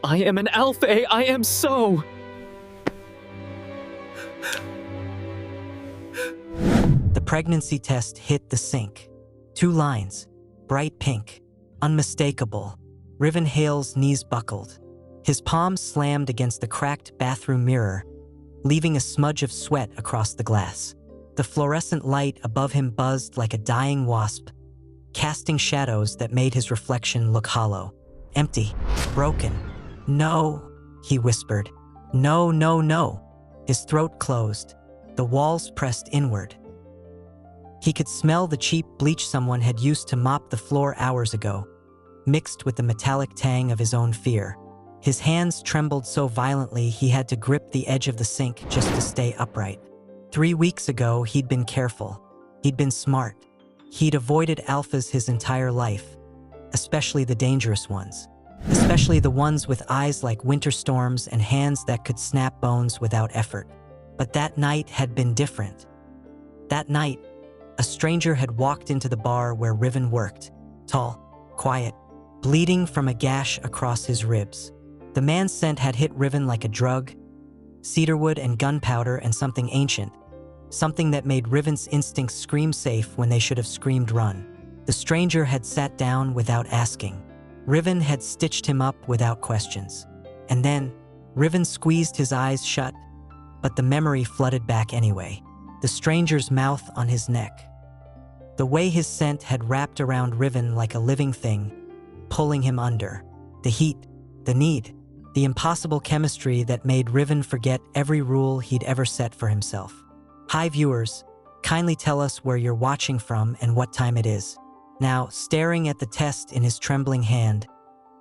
I am an alpha. I am so. The pregnancy test hit the sink. 2 lines, bright pink, unmistakable. Riven Hale's knees buckled. His palms slammed against the cracked bathroom mirror, leaving a smudge of sweat across the glass. The fluorescent light above him buzzed like a dying wasp, casting shadows that made his reflection look hollow. Empty, broken. No, he whispered. No, no, no. His throat closed, the walls pressed inward. He could smell the cheap bleach someone had used to mop the floor hours ago, mixed with the metallic tang of his own fear. His hands trembled so violently he had to grip the edge of the sink just to stay upright. 3 weeks ago, he'd been careful. He'd been smart. He'd avoided alphas his entire life, especially the dangerous ones. Especially the ones with eyes like winter storms and hands that could snap bones without effort. But that night had been different. That night, a stranger had walked into the bar where Riven worked, tall, quiet, bleeding from a gash across his ribs. The man's scent had hit Riven like a drug, cedarwood and gunpowder and something ancient, something that made Riven's instincts scream safe when they should have screamed run. The stranger had sat down without asking. Riven had stitched him up without questions. And then, Riven squeezed his eyes shut, but the memory flooded back anyway. The stranger's mouth on his neck. The way his scent had wrapped around Riven like a living thing, pulling him under. The heat, the need, the impossible chemistry that made Riven forget every rule he'd ever set for himself. Hi viewers, kindly tell us where you're watching from and what time it is. Now, staring at the test in his trembling hand,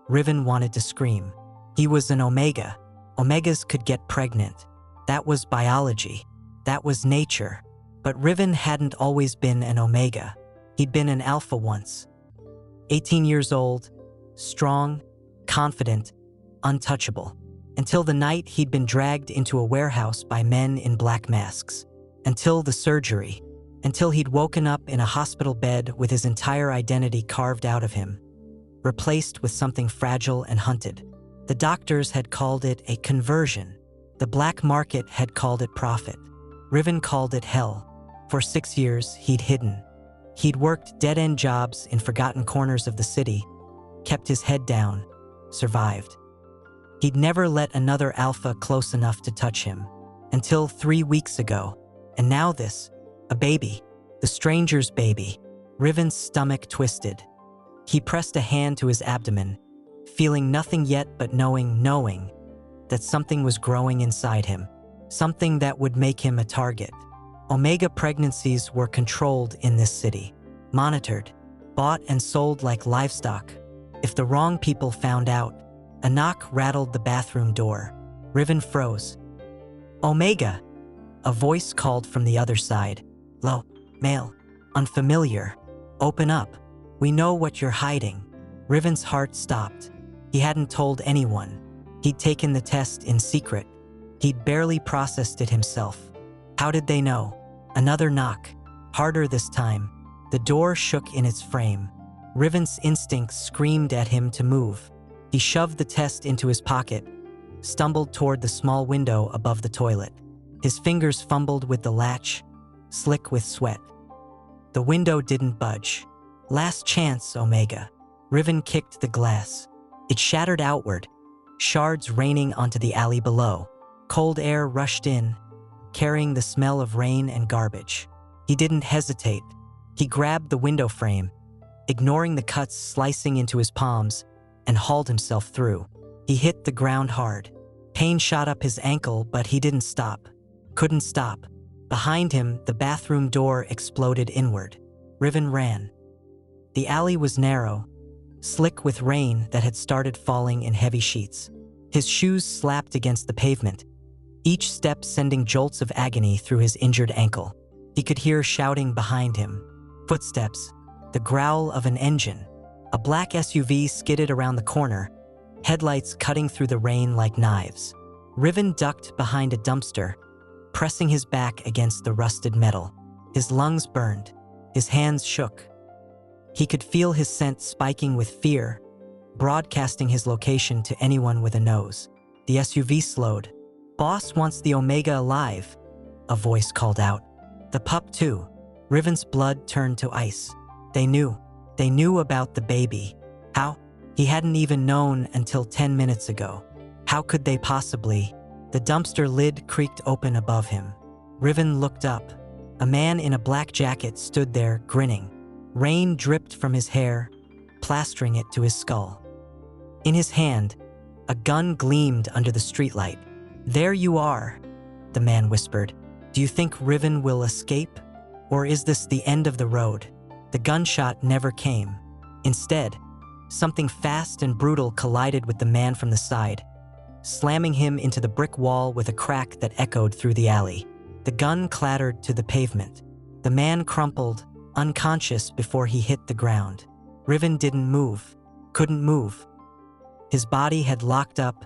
Riven wanted to scream. He was an Omega. Omegas could get pregnant. That was biology. That was nature. But Riven hadn't always been an Omega. He'd been an Alpha once. 18 years old, strong, confident, untouchable. Until the night he'd been dragged into a warehouse by men in black masks. Until the surgery. Until he'd woken up in a hospital bed with his entire identity carved out of him, replaced with something fragile and hunted. The doctors had called it a conversion. The black market had called it profit. Riven called it hell. For 6 years, he'd hidden. He'd worked dead-end jobs in forgotten corners of the city, kept his head down, survived. He'd never let another alpha close enough to touch him. Until 3 weeks ago. And now this. A baby. The stranger's baby. Riven's stomach twisted. He pressed a hand to his abdomen, feeling nothing yet but knowing that something was growing inside him. Something that would make him a target. Omega pregnancies were controlled in this city. Monitored. Bought and sold like livestock. If the wrong people found out, a knock rattled the bathroom door. Riven froze. Omega! A voice called from the other side. Low, male, unfamiliar. Open up. We know what you're hiding. Riven's heart stopped. He hadn't told anyone. He'd taken the test in secret. He'd barely processed it himself. How did they know? Another knock. Harder this time. The door shook in its frame. Riven's instincts screamed at him to move. He shoved the test into his pocket, stumbled toward the small window above the toilet. His fingers fumbled with the latch, slick with sweat. The window didn't budge. Last chance, Omega. Riven kicked the glass. It shattered outward, shards raining onto the alley below. Cold air rushed in, carrying the smell of rain and garbage. He didn't hesitate. He grabbed the window frame, ignoring the cuts slicing into his palms, and hauled himself through. He hit the ground hard. Pain shot up his ankle, but he didn't stop. Couldn't stop. Behind him, the bathroom door exploded inward. Riven ran. The alley was narrow, slick with rain that had started falling in heavy sheets. His shoes slapped against the pavement, each step sending jolts of agony through his injured ankle. He could hear shouting behind him. Footsteps, the growl of an engine. A black SUV skidded around the corner, headlights cutting through the rain like knives. Riven ducked behind a dumpster, pressing his back against the rusted metal. His lungs burned. His hands shook. He could feel his scent spiking with fear, broadcasting his location to anyone with a nose. The SUV slowed. "Boss wants the Omega alive," a voice called out. "The pup too." Riven's blood turned to ice. They knew about the baby. How? He hadn't even known until 10 minutes ago. How could they possibly? The dumpster lid creaked open above him. Riven looked up. A man in a black jacket stood there, grinning. Rain dripped from his hair, plastering it to his skull. In his hand, a gun gleamed under the streetlight. "There you are," the man whispered. "Do you think Riven will escape? Or is this the end of the road?" The gunshot never came. Instead, something fast and brutal collided with the man from the side, slamming him into the brick wall with a crack that echoed through the alley. The gun clattered to the pavement. The man crumpled, unconscious before he hit the ground. Riven didn't move, couldn't move. His body had locked up,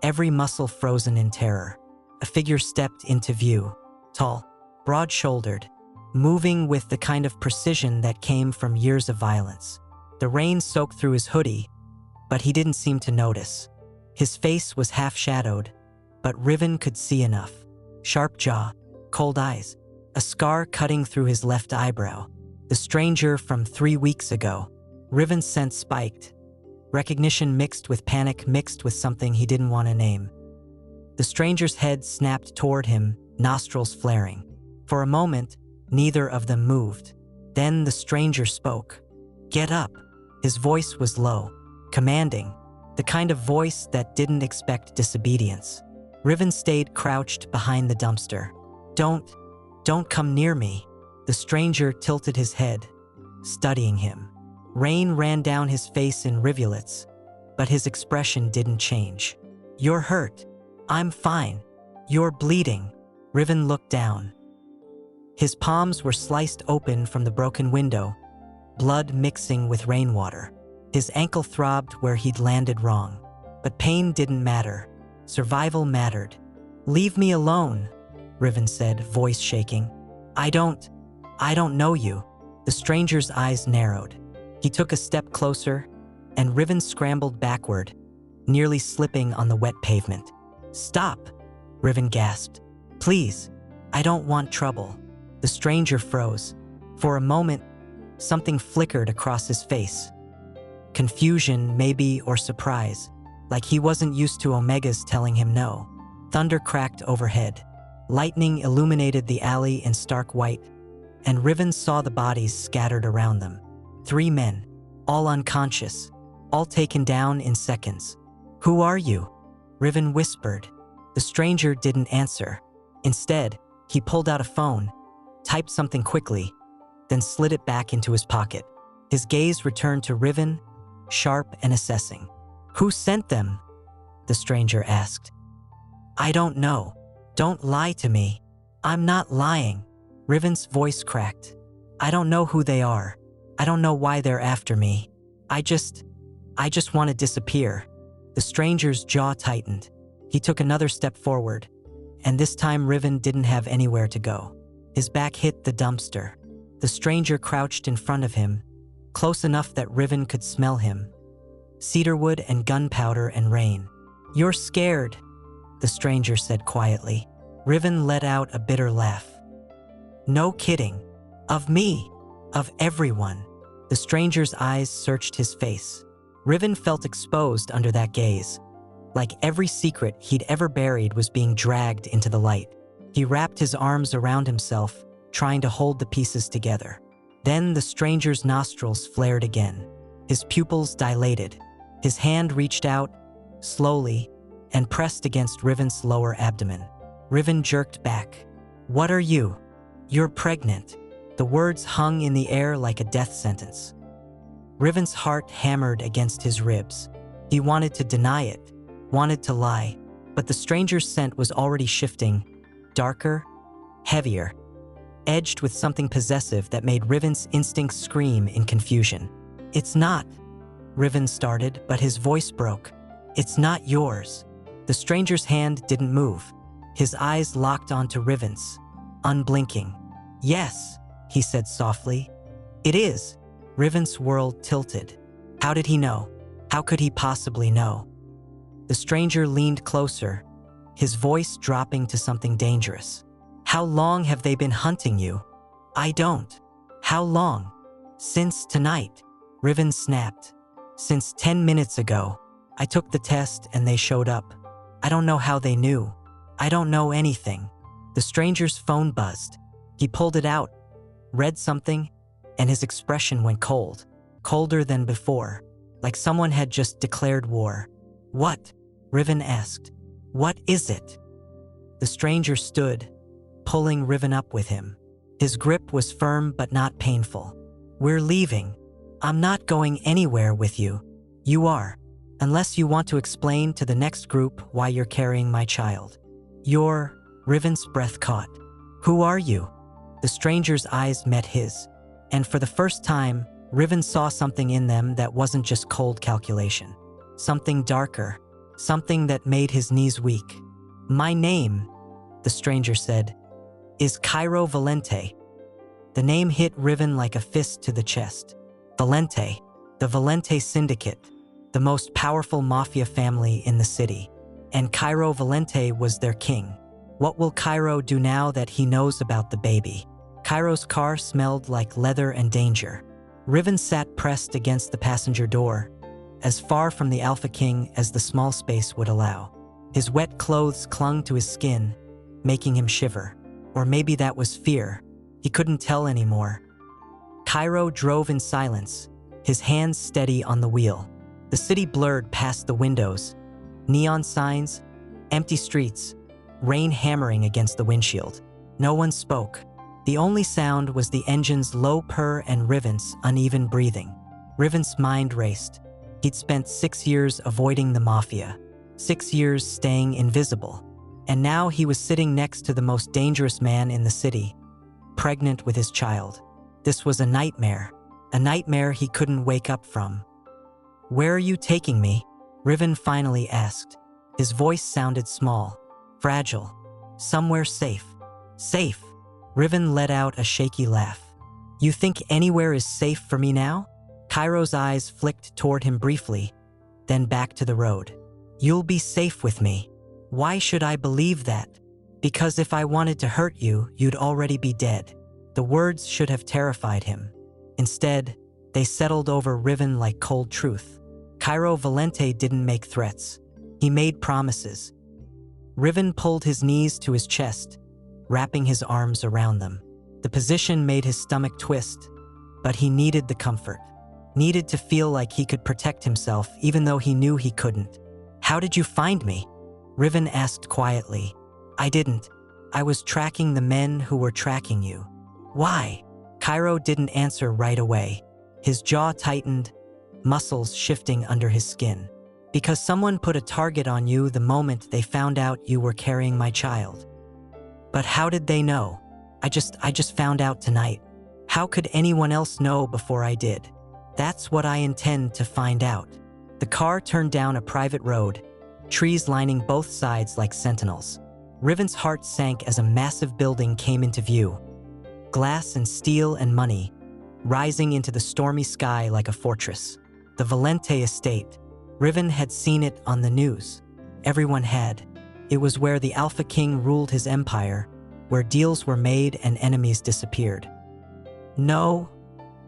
every muscle frozen in terror. A figure stepped into view, tall, broad-shouldered, moving with the kind of precision that came from years of violence. The rain soaked through his hoodie, but he didn't seem to notice. His face was half-shadowed, but Riven could see enough. Sharp jaw, cold eyes, a scar cutting through his left eyebrow. The stranger from 3 weeks ago. Riven's sense spiked. Recognition mixed with panic, mixed with something he didn't want to name. The stranger's head snapped toward him, nostrils flaring. For a moment, neither of them moved. Then the stranger spoke. "Get up." His voice was low, commanding, the kind of voice that didn't expect disobedience. Riven stayed crouched behind the dumpster. Don't come near me." The stranger tilted his head, studying him. Rain ran down his face in rivulets, but his expression didn't change. "You're hurt." "I'm fine." "You're bleeding." Riven looked down. His palms were sliced open from the broken window, blood mixing with rainwater. His ankle throbbed where he'd landed wrong. But pain didn't matter. Survival mattered. "Leave me alone," Riven said, voice shaking. I don't know you." The stranger's eyes narrowed. He took a step closer, and Riven scrambled backward, nearly slipping on the wet pavement. "Stop," Riven gasped. "Please, I don't want trouble." The stranger froze. For a moment, something flickered across his face. Confusion, maybe, or surprise, like he wasn't used to Omegas telling him no. Thunder cracked overhead. Lightning illuminated the alley in stark white, and Riven saw the bodies scattered around them. 3 men, all unconscious, all taken down in seconds. "Who are you?" Riven whispered. The stranger didn't answer. Instead, he pulled out a phone, typed something quickly, then slid it back into his pocket. His gaze returned to Riven, sharp and assessing. "Who sent them?" the stranger asked. "I don't know. Don't lie to me." "I'm not lying." Riven's voice cracked. "I don't know who they are. I don't know why they're after me. I just want to disappear." The stranger's jaw tightened. He took another step forward, and this time Riven didn't have anywhere to go. His back hit the dumpster. The stranger crouched in front of him, close enough that Riven could smell him. Cedarwood and gunpowder and rain. "You're scared," the stranger said quietly. Riven let out a bitter laugh. "No kidding. Of me. Of everyone." The stranger's eyes searched his face. Riven felt exposed under that gaze, like every secret he'd ever buried was being dragged into the light. He wrapped his arms around himself, trying to hold the pieces together. Then the stranger's nostrils flared again. His pupils dilated. His hand reached out, slowly, and pressed against Riven's lower abdomen. Riven jerked back. "What are you?" "You're pregnant." The words hung in the air like a death sentence. Riven's heart hammered against his ribs. He wanted to deny it, wanted to lie, but the stranger's scent was already shifting, darker, heavier, edged with something possessive that made Riven's instincts scream in confusion. "It's not," Riven started, but his voice broke. "It's not yours." The stranger's hand didn't move. His eyes locked onto Riven's, unblinking. "Yes," he said softly. "It is." Riven's world tilted. How did he know? How could he possibly know? The stranger leaned closer, his voice dropping to something dangerous. How long have they been hunting you? I don't. How long? Since tonight, Riven snapped. Since 10 minutes ago. I took the test and they showed up. I don't know how they knew. I don't know anything. The stranger's phone buzzed. He pulled it out, read something, and his expression went cold. Colder than before, like someone had just declared war. What? Riven asked. What is it? The stranger stood, pulling Riven up with him. His grip was firm but not painful. We're leaving. I'm not going anywhere with you. You are. Unless you want to explain to the next group why you're carrying my child. You're... Riven's breath caught. Who are you? The stranger's eyes met his, and for the first time, Riven saw something in them that wasn't just cold calculation. Something darker, something that made his knees weak. My name, the stranger said, is Kairo Valente. The name hit Riven like a fist to the chest. Valente, the Valente Syndicate, the most powerful mafia family in the city. And Kairo Valente was their king. What will Kairo do now that he knows about the baby? Kairo's car smelled like leather and danger. Riven sat pressed against the passenger door, as far from the Alpha King as the small space would allow. His wet clothes clung to his skin, making him shiver. Or maybe that was fear. He couldn't tell anymore. Kairo drove in silence, his hands steady on the wheel. The city blurred past the windows. Neon signs, empty streets, rain hammering against the windshield. No one spoke. The only sound was the engine's low purr and Riven's uneven breathing. Riven's mind raced. He'd spent 6 years avoiding the mafia, 6 years staying invisible. And now he was sitting next to the most dangerous man in the city, pregnant with his child. This was a nightmare he couldn't wake up from. Where are you taking me? Riven finally asked. His voice sounded small, fragile. Somewhere safe. Safe. Riven let out a shaky laugh. You think anywhere is safe for me now? Kairo's eyes flicked toward him briefly, then back to the road. You'll be safe with me. Why should I believe that? Because if I wanted to hurt you, you'd already be dead. The words should have terrified him. Instead, they settled over Riven like cold truth. Kairo Valente didn't make threats. He made promises. Riven pulled his knees to his chest, wrapping his arms around them. The position made his stomach twist, but he needed the comfort. Needed to feel like he could protect himself even though he knew he couldn't. How did you find me? Riven asked quietly. I didn't. I was tracking the men who were tracking you. Why? Kairo didn't answer right away. His jaw tightened, muscles shifting under his skin. Because someone put a target on you the moment they found out you were carrying my child. But how did they know? I just found out tonight. How could anyone else know before I did? That's what I intend to find out. The car turned down a private road, trees lining both sides like sentinels. Riven's heart sank as a massive building came into view. Glass and steel and money, rising into the stormy sky like a fortress. The Valente estate. Riven had seen it on the news. Everyone had. It was where the Alpha King ruled his empire, where deals were made and enemies disappeared. No,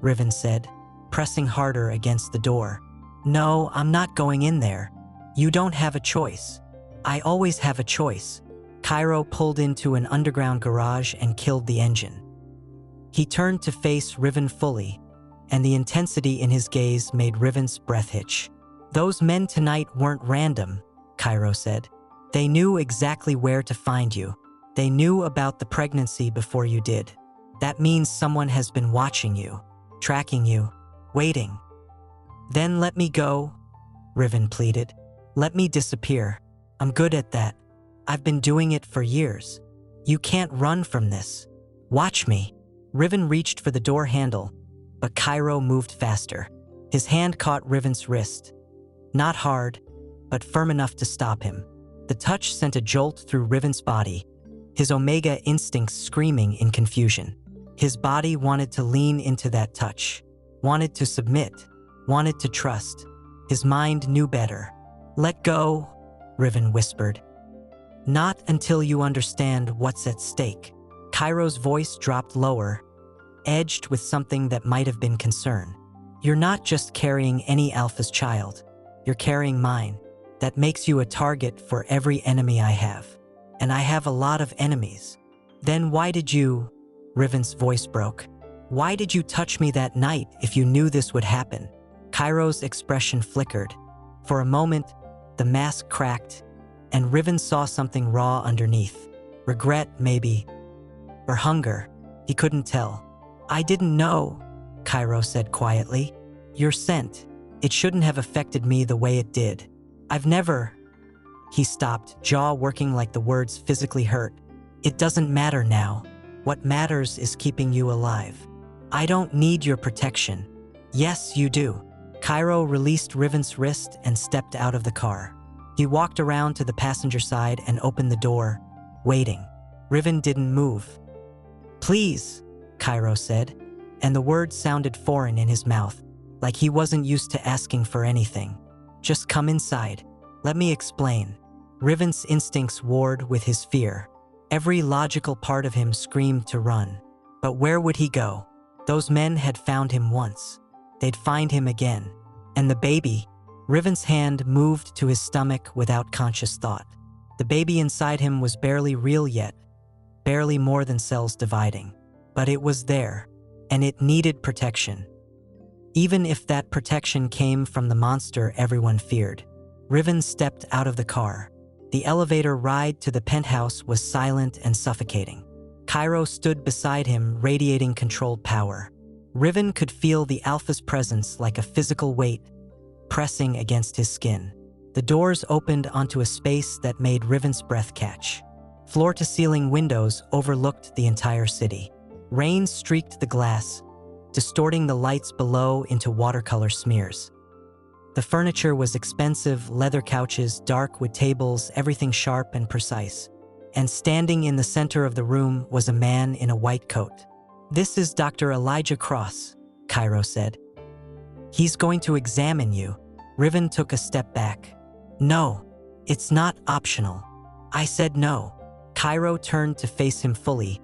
Riven said, pressing harder against the door. No, I'm not going in there. You don't have a choice. I always have a choice. Kairo pulled into an underground garage and killed the engine. He turned to face Riven fully, and the intensity in his gaze made Riven's breath hitch. Those men tonight weren't random, Kairo said. They knew exactly where to find you. They knew about the pregnancy before you did. That means someone has been watching you, tracking you, waiting. Then let me go, Riven pleaded. Let me disappear. I'm good at that. I've been doing it for years. You can't run from this. Watch me. Riven reached for the door handle, but Kairo moved faster. His hand caught Riven's wrist. Not hard, but firm enough to stop him. The touch sent a jolt through Riven's body, his Omega instincts screaming in confusion. His body wanted to lean into that touch, wanted to submit, wanted to trust. His mind knew better. "Let go," Riven whispered. "Not until you understand what's at stake." Kairo's voice dropped lower, edged with something that might have been concern. "You're not just carrying any alpha's child. You're carrying mine. That makes you a target for every enemy I have. And I have a lot of enemies. Then why did you—" Riven's voice broke. "Why did you touch me that night if you knew this would happen?" Kairo's expression flickered. For a moment, the mask cracked, and Riven saw something raw underneath. Regret, maybe. Or hunger. He couldn't tell. "I didn't know," Kairo said quietly. "Your scent. It shouldn't have affected me the way it did. I've never—" He stopped, jaw working like the words physically hurt. "It doesn't matter now. What matters is keeping you alive. I don't need your protection." "Yes, you do." Kairo released Riven's wrist and stepped out of the car. He walked around to the passenger side and opened the door, waiting. Riven didn't move. "Please," Kairo said, and the words sounded foreign in his mouth, like he wasn't used to asking for anything. "Just come inside. Let me explain." Riven's instincts warred with his fear. Every logical part of him screamed to run. But where would he go? Those men had found him once. They'd find him again. And the baby? Riven's hand moved to his stomach without conscious thought. The baby inside him was barely real yet, barely more than cells dividing. But it was there, and it needed protection. Even if that protection came from the monster everyone feared. Riven stepped out of the car. The elevator ride to the penthouse was silent and suffocating. Kairo stood beside him, radiating controlled power. Riven could feel the alpha's presence like a physical weight, pressing against his skin. The doors opened onto a space that made Riven's breath catch. Floor-to-ceiling windows overlooked the entire city. Rain streaked the glass, distorting the lights below into watercolor smears. The furniture was expensive, leather couches, dark wood tables, everything sharp and precise. And standing in the center of the room was a man in a white coat. "This is Dr. Elijah Cross," Kairo said. "He's going to examine you." Riven took a step back. "No, it's not optional." "I said no." Kairo turned to face him fully,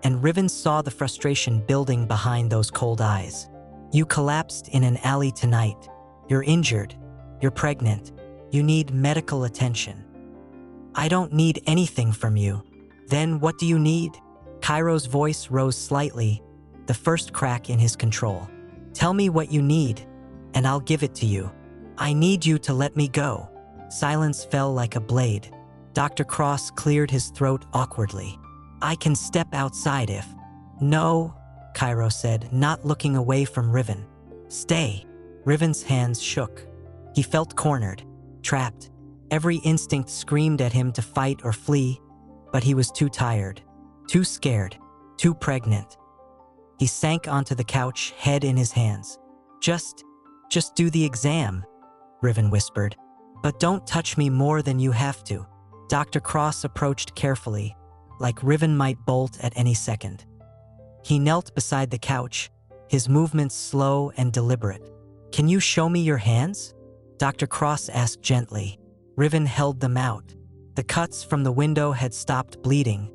and Riven saw the frustration building behind those cold eyes. "You collapsed in an alley tonight. You're injured. You're pregnant. You need medical attention." "I don't need anything from you." "Then what do you need?" Kairo's voice rose slightly, the first crack in his control. "Tell me what you need, and I'll give it to you." "I need you to let me go." Silence fell like a blade. Dr. Cross cleared his throat awkwardly. "I can step outside if—" "No," Kairo said, not looking away from Riven. "Stay." Riven's hands shook. He felt cornered, trapped. Every instinct screamed at him to fight or flee, but he was too tired, too scared, too pregnant. He sank onto the couch, head in his hands. Just do the exam," Riven whispered. "But don't touch me more than you have to." Dr. Cross approached carefully, like Riven might bolt at any second. He knelt beside the couch, his movements slow and deliberate. "Can you show me your hands?" Dr. Cross asked gently. Riven held them out. The cuts from the window had stopped bleeding,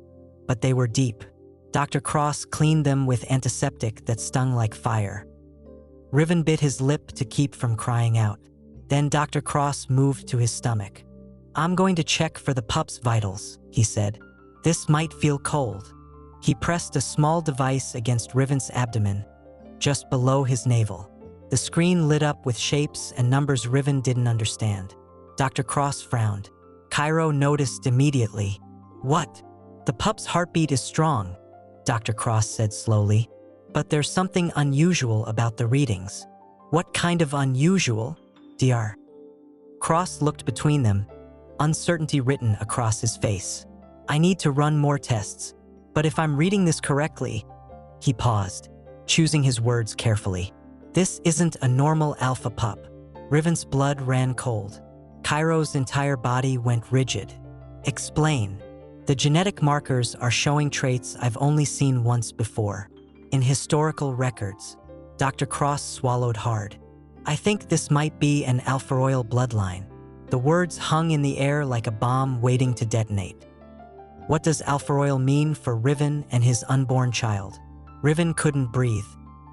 but they were deep. Dr. Cross cleaned them with antiseptic that stung like fire. Riven bit his lip to keep from crying out. Then Dr. Cross moved to his stomach. "I'm going to check for the pup's vitals," he said. "This might feel cold." He pressed a small device against Riven's abdomen, just below his navel. The screen lit up with shapes and numbers Riven didn't understand. Dr. Cross frowned. Kairo noticed immediately. "What?" "The pup's heartbeat is strong," Dr. Cross said slowly. "But there's something unusual about the readings." "What kind of unusual, Dr.?" Cross looked between them, uncertainty written across his face. "I need to run more tests, but if I'm reading this correctly..." He paused, choosing his words carefully. "This isn't a normal alpha pup." Riven's blood ran cold. Kairo's entire body went rigid. "Explain." "The genetic markers are showing traits I've only seen once before. In historical records." Dr. Cross swallowed hard. I think this might be an alpha royal bloodline. The words hung in the air like a bomb waiting to detonate. What does alpha royal mean for Riven and his unborn child? Riven couldn't breathe.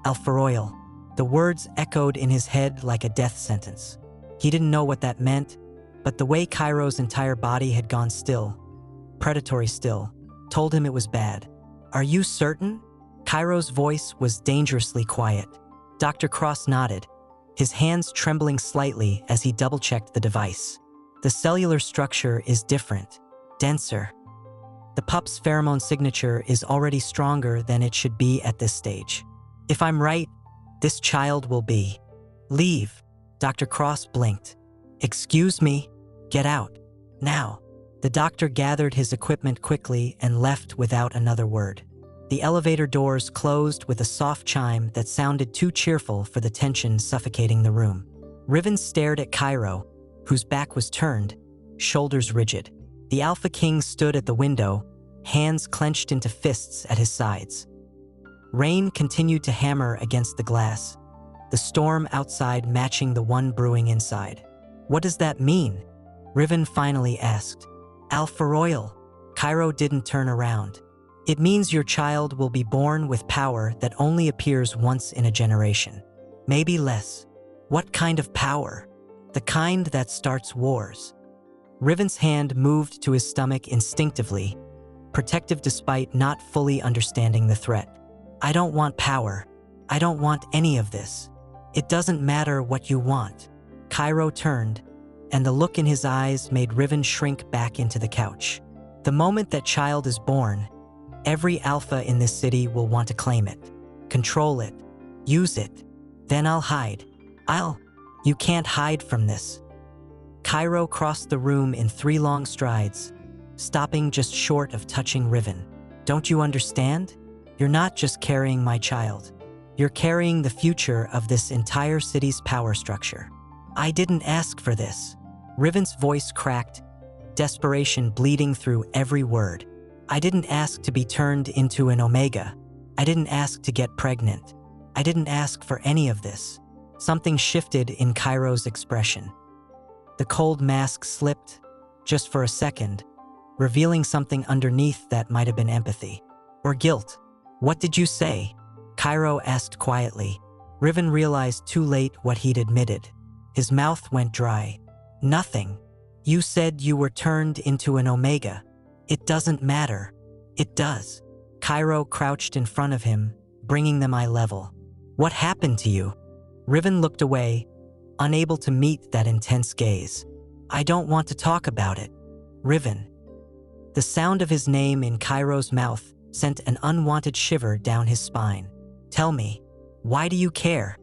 Alpha royal. The words echoed in his head like a death sentence. He didn't know what that meant, but the way Kairo's entire body had gone still, predatory still, told him it was bad. Are you certain? Kairo's voice was dangerously quiet. Dr. Cross nodded, his hands trembling slightly as he double-checked the device. The cellular structure is different, denser. The pup's pheromone signature is already stronger than it should be at this stage. If I'm right, this child will be. Leave. Dr. Cross blinked. Excuse me? Get out. Now. The doctor gathered his equipment quickly and left without another word. The elevator doors closed with a soft chime that sounded too cheerful for the tension suffocating the room. Riven stared at Kairo, whose back was turned, shoulders rigid. The Alpha King stood at the window, hands clenched into fists at his sides. Rain continued to hammer against the glass, the storm outside matching the one brewing inside. What does that mean? Riven finally asked. Alpha Royal. Kairo didn't turn around. It means your child will be born with power that only appears once in a generation. Maybe less. What kind of power? The kind that starts wars. Riven's hand moved to his stomach instinctively, protective despite not fully understanding the threat. I don't want power. I don't want any of this. It doesn't matter what you want. Kairo turned, and the look in his eyes made Riven shrink back into the couch. The moment that child is born, every alpha in this city will want to claim it, control it, use it. Then I'll hide. You can't hide from this. Kairo crossed the room in 3 long strides, stopping just short of touching Riven. Don't you understand? You're not just carrying my child. You're carrying the future of this entire city's power structure. I didn't ask for this. Riven's voice cracked, desperation bleeding through every word. I didn't ask to be turned into an Omega. I didn't ask to get pregnant. I didn't ask for any of this. Something shifted in Kairo's expression. The cold mask slipped, just for a second, revealing something underneath that might have been empathy. Or guilt. What did you say? Kairo asked quietly. Riven realized too late what he'd admitted. His mouth went dry. Nothing. You said you were turned into an Omega. It doesn't matter. It does. Kairo crouched in front of him, bringing them eye level. What happened to you? Riven looked away, unable to meet that intense gaze. I don't want to talk about it. Riven. The sound of his name in Kairo's mouth sent an unwanted shiver down his spine. Tell me, why do you care?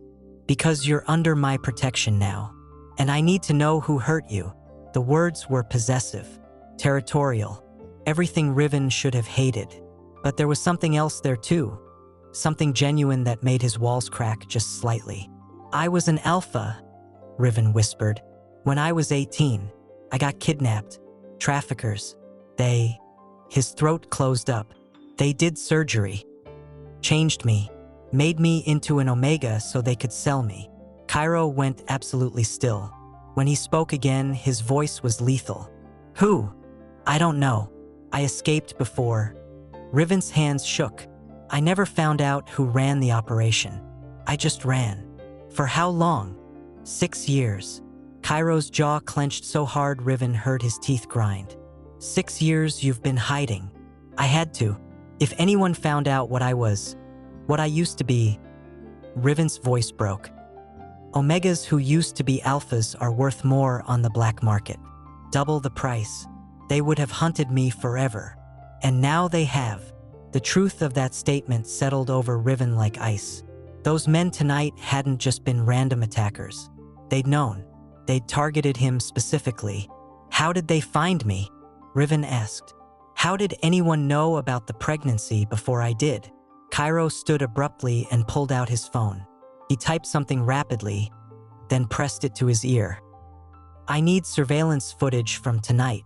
Because you're under my protection now. And I need to know who hurt you. The words were possessive, territorial, everything Riven should have hated. But there was something else there too. Something genuine that made his walls crack just slightly. I was an alpha, Riven whispered. When I was 18, I got kidnapped. Traffickers. His throat closed up. They did surgery. Changed me. Made me into an Omega so they could sell me. Kairo went absolutely still. When he spoke again, his voice was lethal. Who? I don't know. I escaped before. Riven's hands shook. I never found out who ran the operation. I just ran. For how long? 6 years. Kairo's jaw clenched so hard Riven heard his teeth grind. 6 years you've been hiding. I had to. If anyone found out what I used to be. Riven's voice broke. Omegas who used to be alphas are worth more on the black market. Double the price. They would have hunted me forever. And now they have. The truth of that statement settled over Riven like ice. Those men tonight hadn't just been random attackers. They'd known. They'd targeted him specifically. How did they find me? Riven asked. How did anyone know about the pregnancy before I did? Kairo stood abruptly and pulled out his phone. He typed something rapidly, then pressed it to his ear. I need surveillance footage from tonight.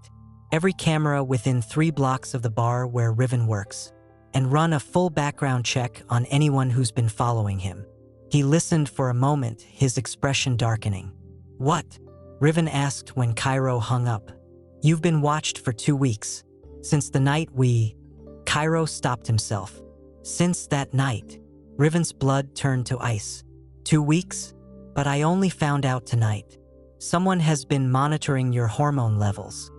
Every camera within 3 blocks of the bar where Riven works, and run a full background check on anyone who's been following him. He listened for a moment, his expression darkening. What? Riven asked when Kairo hung up. You've been watched for 2 weeks. Since the night Kairo stopped himself. Since that night, Riven's blood turned to ice. 2 weeks? But I only found out tonight. Someone has been monitoring your hormone levels,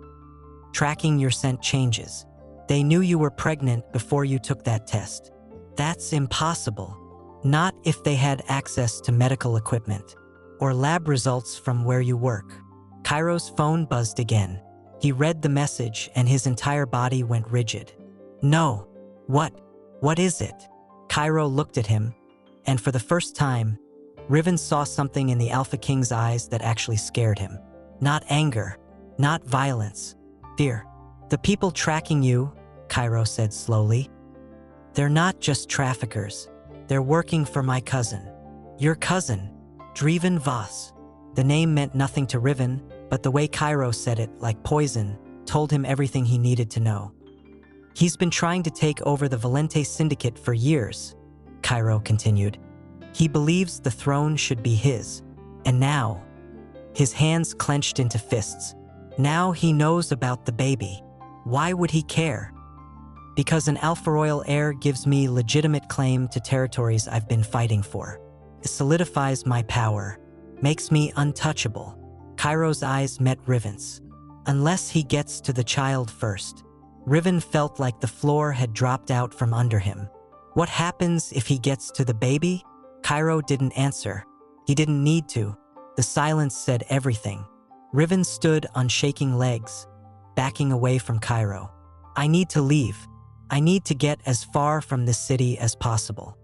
tracking your scent changes. They knew you were pregnant before you took that test. That's impossible. Not if they had access to medical equipment or lab results from where you work. Kairo's phone buzzed again. He read the message and his entire body went rigid. No. What is it? Kairo looked at him, and for the first time, Riven saw something in the Alpha King's eyes that actually scared him. Not anger, not violence, fear. The people tracking you, Kairo said slowly, they're not just traffickers. They're working for my cousin. Your cousin, Draeven Voss. The name meant nothing to Riven, but the way Kairo said it, like poison, told him everything he needed to know. He's been trying to take over the Valente syndicate for years, Kairo continued. He believes the throne should be his. And now, his hands clenched into fists. Now he knows about the baby. Why would he care? Because an Alpha Royal heir gives me legitimate claim to territories I've been fighting for. It solidifies my power, makes me untouchable. Kairo's eyes met Riven's. Unless he gets to the child first. Riven felt like the floor had dropped out from under him. What happens if he gets to the baby? Kairo didn't answer. He didn't need to. The silence said everything. Riven stood on shaking legs, backing away from Kairo. I need to leave. I need to get as far from this city as possible.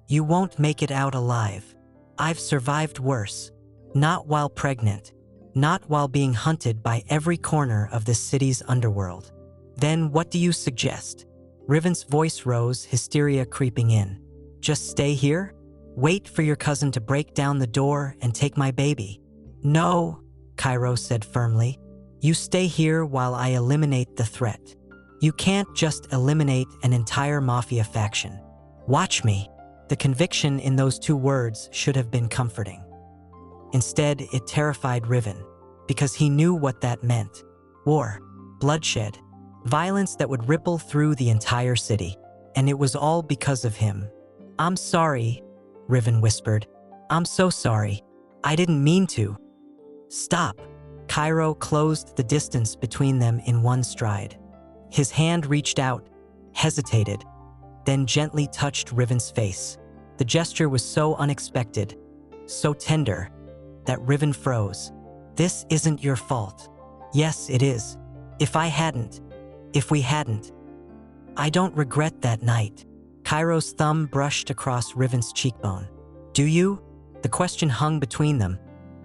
You won't make it out alive. I've survived worse. Not while pregnant. Not while being hunted by every corner of this city's underworld. Then what do you suggest? Riven's voice rose, hysteria creeping in. Just stay here? Wait for your cousin to break down the door and take my baby? No, Kairo said firmly. You stay here while I eliminate the threat. You can't just eliminate an entire mafia faction. Watch me. The conviction in those 2 words should have been comforting. Instead, it terrified Riven, because he knew what that meant. War, bloodshed, violence that would ripple through the entire city. And it was all because of him. I'm sorry, Riven whispered. I'm so sorry. I didn't mean to. Stop. Kairo closed the distance between them in one stride. His hand reached out, hesitated, then gently touched Riven's face. The gesture was so unexpected, so tender, that Riven froze. This isn't your fault. Yes, it is. If we hadn't. I don't regret that night. Kairo's thumb brushed across Riven's cheekbone. Do you? The question hung between them,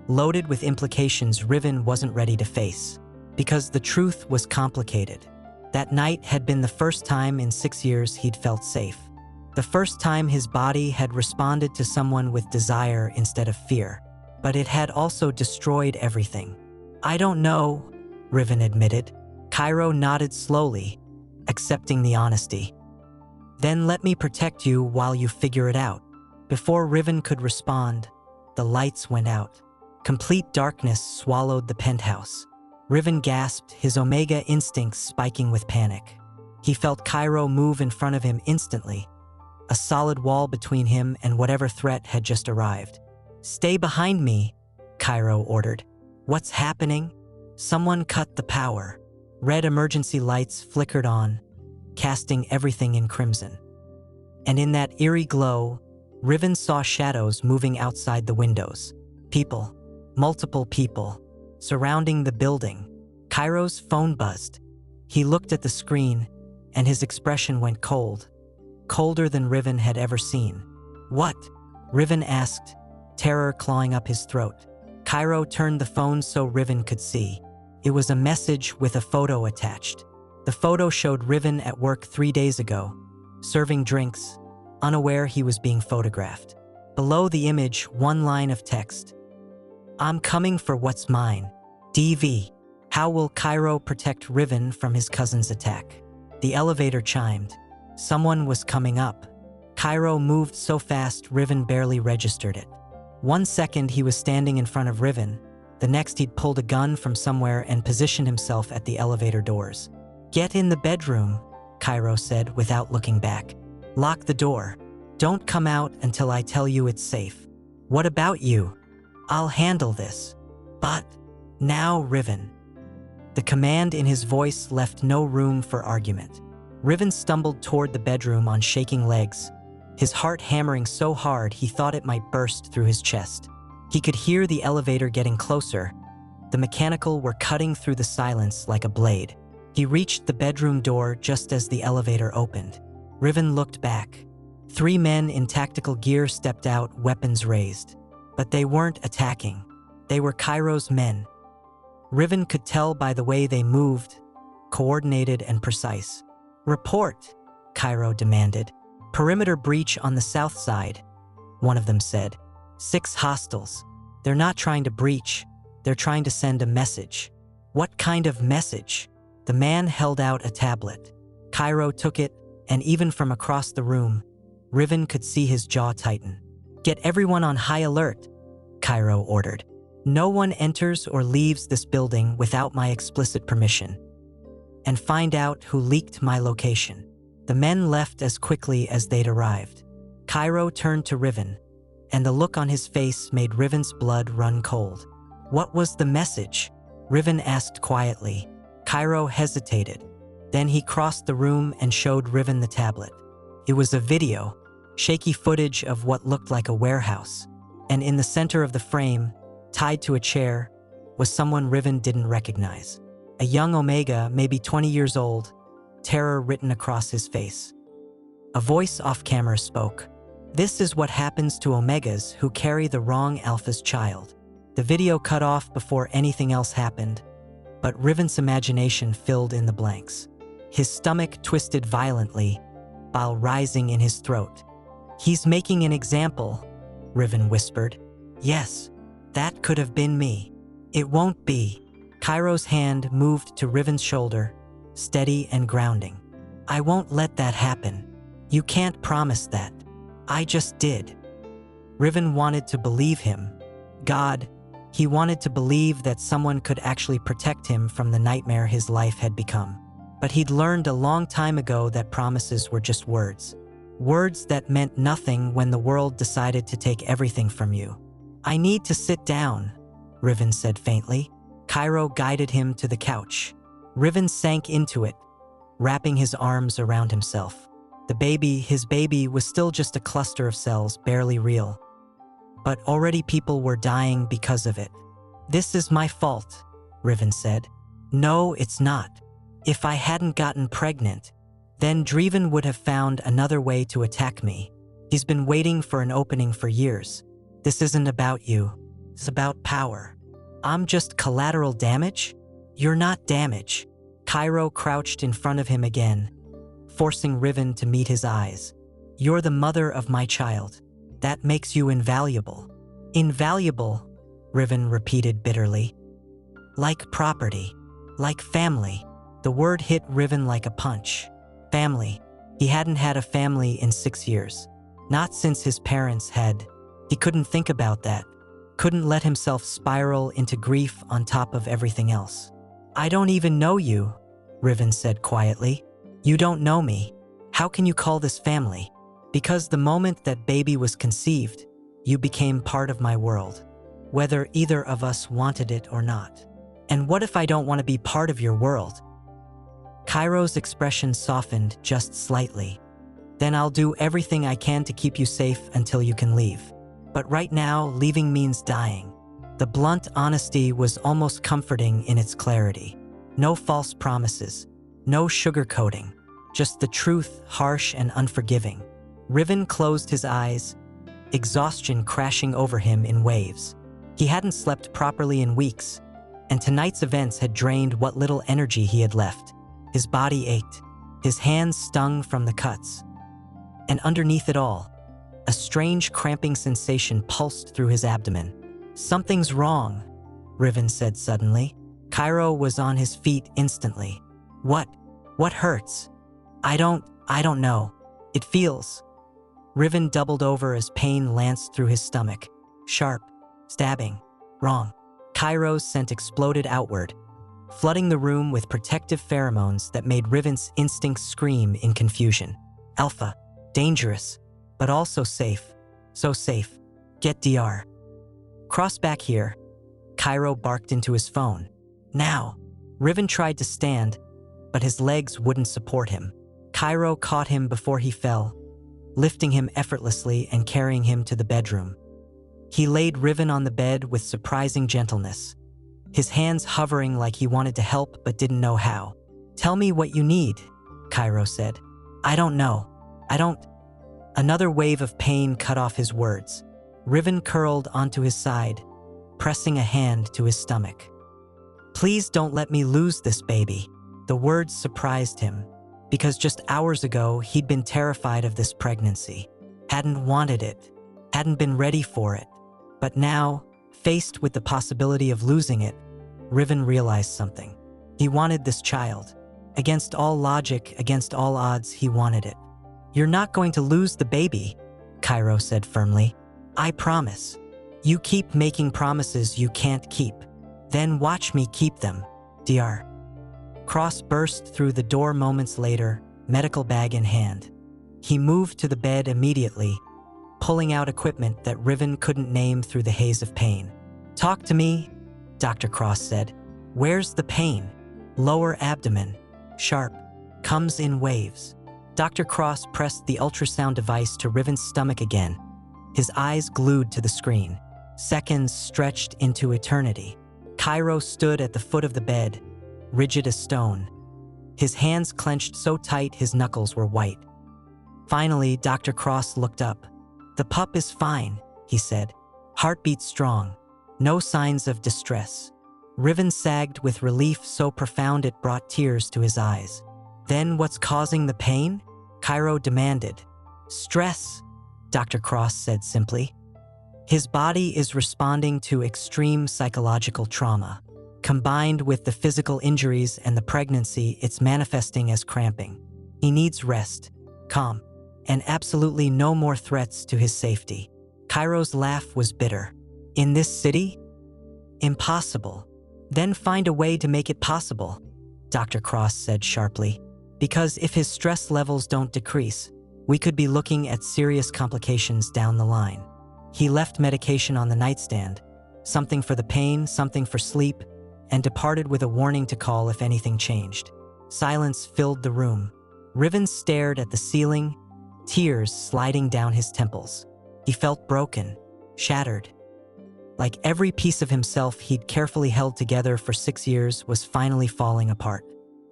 loaded with implications Riven wasn't ready to face. Because the truth was complicated. That night had been the first time in 6 years he'd felt safe. The first time his body had responded to someone with desire instead of fear. But it had also destroyed everything. I don't know, Riven admitted. Kairo nodded slowly, accepting the honesty. Then let me protect you while you figure it out. Before Riven could respond, the lights went out. Complete darkness swallowed the penthouse. Riven gasped, his Omega instincts spiking with panic. He felt Kairo move in front of him instantly, a solid wall between him and whatever threat had just arrived. Stay behind me, Kairo ordered. What's happening? Someone cut the power. Red emergency lights flickered on, casting everything in crimson. And in that eerie glow, Riven saw shadows moving outside the windows. People, multiple people, surrounding the building. Kairo's phone buzzed. He looked at the screen, and his expression went cold. Colder than Riven had ever seen. What? Riven asked, terror clawing up his throat. Kairo turned the phone so Riven could see. It was a message with a photo attached. The photo showed Riven at work 3 days ago, serving drinks, unaware he was being photographed. Below the image, one line of text. I'm coming for what's mine. DV. How will Kairo protect Riven from his cousin's attack? The elevator chimed. Someone was coming up. Kairo moved so fast Riven barely registered it. 1 second he was standing in front of Riven, the next he'd pulled a gun from somewhere and positioned himself at the elevator doors. "Get in the bedroom," Kairo said without looking back. "Lock the door. Don't come out until I tell you it's safe." "What about you?" "I'll handle this." "But now, Riven." The command in his voice left no room for argument. Riven stumbled toward the bedroom on shaking legs, his heart hammering so hard he thought it might burst through his chest. He could hear the elevator getting closer. The mechanical were cutting through the silence like a blade. He reached the bedroom door just as the elevator opened. Riven looked back. 3 men in tactical gear stepped out, weapons raised. But they weren't attacking. They were Kairo's men. Riven could tell by the way they moved, coordinated and precise. "Report," Kairo demanded. "Perimeter breach on the south side," one of them said. 6 hostiles. They're not trying to breach, they're trying to send a message. "What kind of message?" The man held out a tablet. Kairo took it, and even from across the room, Riven could see his jaw tighten. "Get everyone on high alert," Kairo ordered. "No one enters or leaves this building without my explicit permission. And find out who leaked my location." The men left as quickly as they'd arrived. Kairo turned to Riven, and the look on his face made Riven's blood run cold. "What was the message?" Riven asked quietly. Kairo hesitated. Then he crossed the room and showed Riven the tablet. It was a video, shaky footage of what looked like a warehouse. And in the center of the frame, tied to a chair, was someone Riven didn't recognize. A young Omega, maybe 20 years old, terror written across his face. A voice off-camera spoke. "This is what happens to Omegas who carry the wrong Alpha's child." The video cut off before anything else happened, but Riven's imagination filled in the blanks. His stomach twisted violently, bile rising in his throat. "He's making an example," Riven whispered. "Yes, that could have been me." "It won't be." Kairo's hand moved to Riven's shoulder, steady and grounding. "I won't let that happen. You can't promise that." "I just did." Riven wanted to believe him. God, he wanted to believe that someone could actually protect him from the nightmare his life had become. But he'd learned a long time ago that promises were just words. Words that meant nothing when the world decided to take everything from you. "I need to sit down," Riven said faintly. Kairo guided him to the couch. Riven sank into it, wrapping his arms around himself. His baby, was still just a cluster of cells, barely real. But already people were dying because of it. "This is my fault," Riven said. "No, it's not. If I hadn't gotten pregnant, then Draeven would have found another way to attack me. He's been waiting for an opening for years. This isn't about you. It's about power. I'm just collateral damage?" "You're not damage." Kairo crouched in front of him again, forcing Riven to meet his eyes. "You're the mother of my child. That makes you invaluable." "Invaluable," Riven repeated bitterly. "Like property. Like family." The word hit Riven like a punch. Family. He hadn't had a family in 6 years. Not since his parents had. He couldn't think about that. Couldn't let himself spiral into grief on top of everything else. "I don't even know you," Riven said quietly. "You don't know me. How can you call this family?" "Because the moment that baby was conceived, you became part of my world, whether either of us wanted it or not." "And what if I don't want to be part of your world?" Kairo's expression softened just slightly. "Then I'll do everything I can to keep you safe until you can leave. But right now, leaving means dying." The blunt honesty was almost comforting in its clarity. No false promises, no sugarcoating, just the truth, harsh and unforgiving. Riven closed his eyes, exhaustion crashing over him in waves. He hadn't slept properly in weeks, and tonight's events had drained what little energy he had left. His body ached, his hands stung from the cuts. And underneath it all, a strange cramping sensation pulsed through his abdomen. "Something's wrong," Riven said suddenly. Kairo was on his feet instantly. What hurts?" I don't know. It feels Riven doubled over as pain lanced through his stomach. Sharp, stabbing, wrong. Kairo's scent exploded outward, flooding the room with protective pheromones that made Riven's instincts scream in confusion. Alpha, dangerous, but also safe. So safe. Get DR. Cross back here. Kairo barked into his phone. Now. Riven tried to stand, but his legs wouldn't support him. Kairo caught him before he fell, lifting him effortlessly and carrying him to the bedroom. He laid Riven on the bed with surprising gentleness, his hands hovering like he wanted to help but didn't know how. Tell me what you need, Kairo said. I don't know. I don't. Another wave of pain cut off his words. Riven curled onto his side, pressing a hand to his stomach. Please don't let me lose this baby. The words surprised him, because just hours ago he'd been terrified of this pregnancy, hadn't wanted it, hadn't been ready for it. But now, faced with the possibility of losing it, Riven realized something. He wanted this child. Against all logic, against all odds, he wanted it. You're not going to lose the baby, Kairo said firmly. I promise. You keep making promises you can't keep. Then watch me keep them, Dr. Cross burst through the door moments later, medical bag in hand. He moved to the bed immediately, pulling out equipment that Riven couldn't name through the haze of pain. Talk to me, Dr. Cross said. Where's the pain? Lower abdomen. Sharp. Comes in waves. Dr. Cross pressed the ultrasound device to Riven's stomach again, his eyes glued to the screen. Seconds stretched into eternity. Kairo stood at the foot of the bed, rigid as stone. His hands clenched so tight his knuckles were white. Finally, Dr. Cross looked up. The pup is fine, he said. Heartbeat strong. No signs of distress. Riven sagged with relief so profound it brought tears to his eyes. Then what's causing the pain? Kairo demanded. Stress, Dr. Cross said simply. His body is responding to extreme psychological trauma. Combined with the physical injuries and the pregnancy, it's manifesting as cramping. He needs rest, calm, and absolutely no more threats to his safety. Kairo's laugh was bitter. In this city? Impossible. Then find a way to make it possible, Dr. Cross said sharply. Because if his stress levels don't decrease, we could be looking at serious complications down the line. He left medication on the nightstand, something for the pain, something for sleep, and departed with a warning to call if anything changed. Silence filled the room. Riven stared at the ceiling, tears sliding down his temples. He felt broken, shattered. Like every piece of himself he'd carefully held together for 6 years was finally falling apart.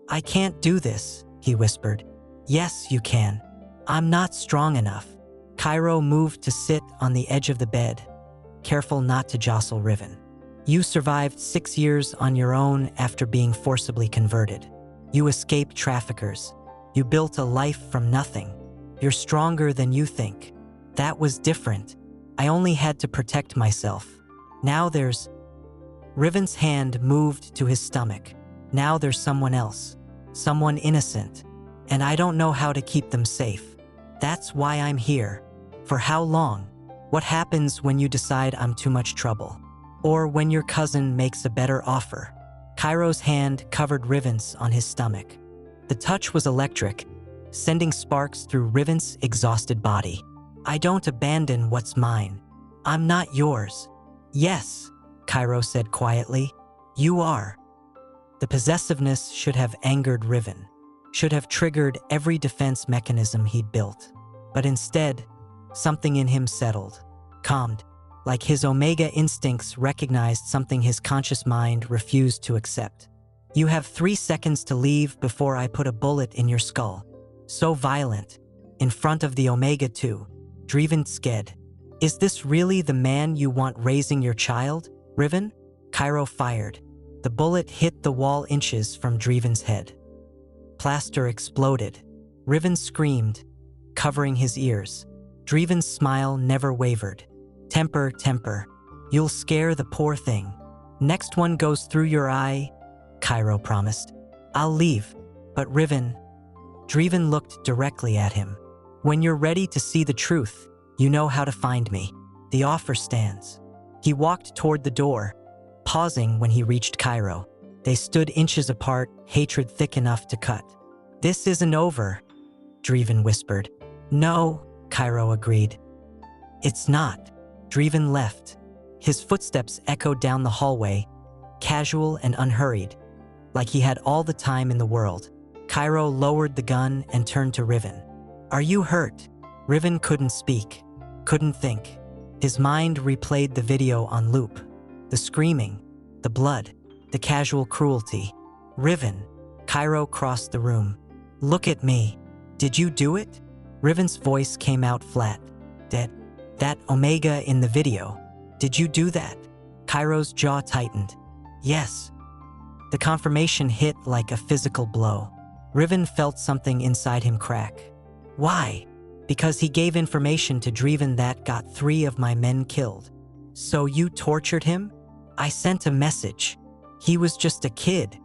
I can't do this, he whispered. Yes, you can. I'm not strong enough. Kairo moved to sit on the edge of the bed, careful not to jostle Riven. You survived 6 years on your own after being forcibly converted. You escaped traffickers. You built a life from nothing. You're stronger than you think. That was different. I only had to protect myself. Now there's... Riven's hand moved to his stomach. Now there's someone else. Someone innocent. And I don't know how to keep them safe. That's why I'm here. For how long? What happens when you decide I'm too much trouble? Or when your cousin makes a better offer? Kairo's hand covered Riven's on his stomach. The touch was electric, sending sparks through Riven's exhausted body. I don't abandon what's mine. I'm not yours. Yes, Kairo said quietly. You are. The possessiveness should have angered Riven, should have triggered every defense mechanism he'd built. But instead, something in him settled, calmed, like his Omega instincts recognized something his conscious mind refused to accept. You have 3 seconds to leave before I put a bullet in your skull. So violent, in front of the Omega 2, Draeven sked. Is this really the man you want raising your child, Riven? Kairo fired. The bullet hit the wall inches from Draeven's head. Plaster exploded. Riven screamed, covering his ears. Draeven's smile never wavered. Temper, temper. You'll scare the poor thing. Next one goes through your eye, Kairo promised. I'll leave, but Riven... Draeven looked directly at him. When you're ready to see the truth, you know how to find me. The offer stands." He walked toward the door, pausing when he reached Kairo. They stood inches apart, hatred thick enough to cut. "This isn't over," Draeven whispered. "No," Kairo agreed. "It's not." Draeven left. His footsteps echoed down the hallway, casual and unhurried, like he had all the time in the world. Kairo lowered the gun and turned to Riven. "Are you hurt?" Riven couldn't speak, couldn't think. His mind replayed the video on loop. The screaming, the blood, the casual cruelty. "Riven," Kairo crossed the room. "Look at me. Did you do it?" Riven's voice came out flat. That Omega in the video. Did you do that?" Kairo's jaw tightened. "Yes." The confirmation hit like a physical blow. Riven felt something inside him crack. "Why?" "Because he gave information to Draeven that got 3 of my men killed." "So you tortured him?" "I sent a message. He was just a kid."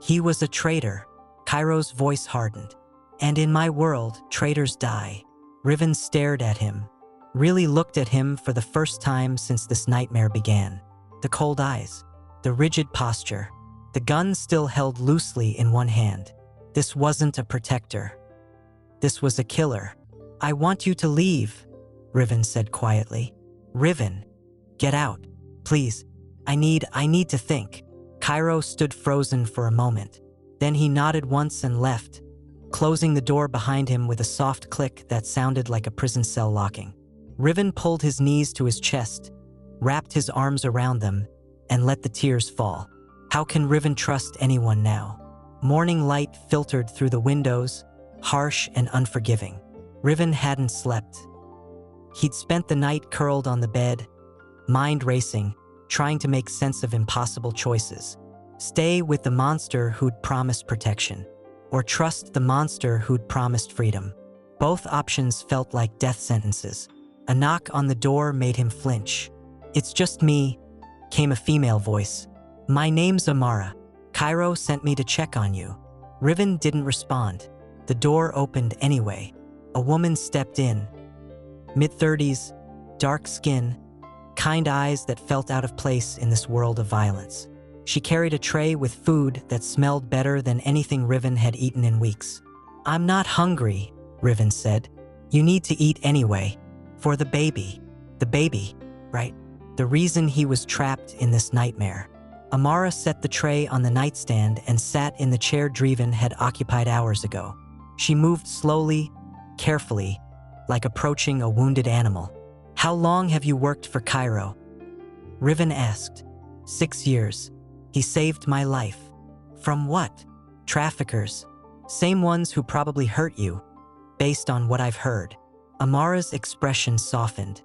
"He was a traitor." Kairo's voice hardened. "And in my world, traitors die." Riven stared at him, really looked at him for the first time since this nightmare began. The cold eyes, the rigid posture, the gun still held loosely in one hand. This wasn't a protector. This was a killer. "I want you to leave," Riven said quietly. "Riven, get out, please. I need to think." Kairo stood frozen for a moment. Then he nodded once and left, closing the door behind him with a soft click that sounded like a prison cell locking. Riven pulled his knees to his chest, wrapped his arms around them, and let the tears fall. How can Riven trust anyone now? Morning light filtered through the windows, harsh and unforgiving. Riven hadn't slept. He'd spent the night curled on the bed, mind racing, trying to make sense of impossible choices. Stay with the monster who'd promised protection, or trust the monster who'd promised freedom. Both options felt like death sentences. A knock on the door made him flinch. "It's just me," came a female voice. "My name's Amara. Kairo sent me to check on you." Riven didn't respond. The door opened anyway. A woman stepped in. Mid-30s, dark skin, kind eyes that felt out of place in this world of violence. She carried a tray with food that smelled better than anything Riven had eaten in weeks. "I'm not hungry," Riven said. "You need to eat anyway. For the baby." The baby, right? The reason he was trapped in this nightmare. Amara set the tray on the nightstand and sat in the chair Draeven had occupied hours ago. She moved slowly, carefully, like approaching a wounded animal. "How long have you worked for Kairo?" Riven asked. 6 years. He saved my life." "From what?" "Traffickers. Same ones who probably hurt you, based on what I've heard." Amara's expression softened.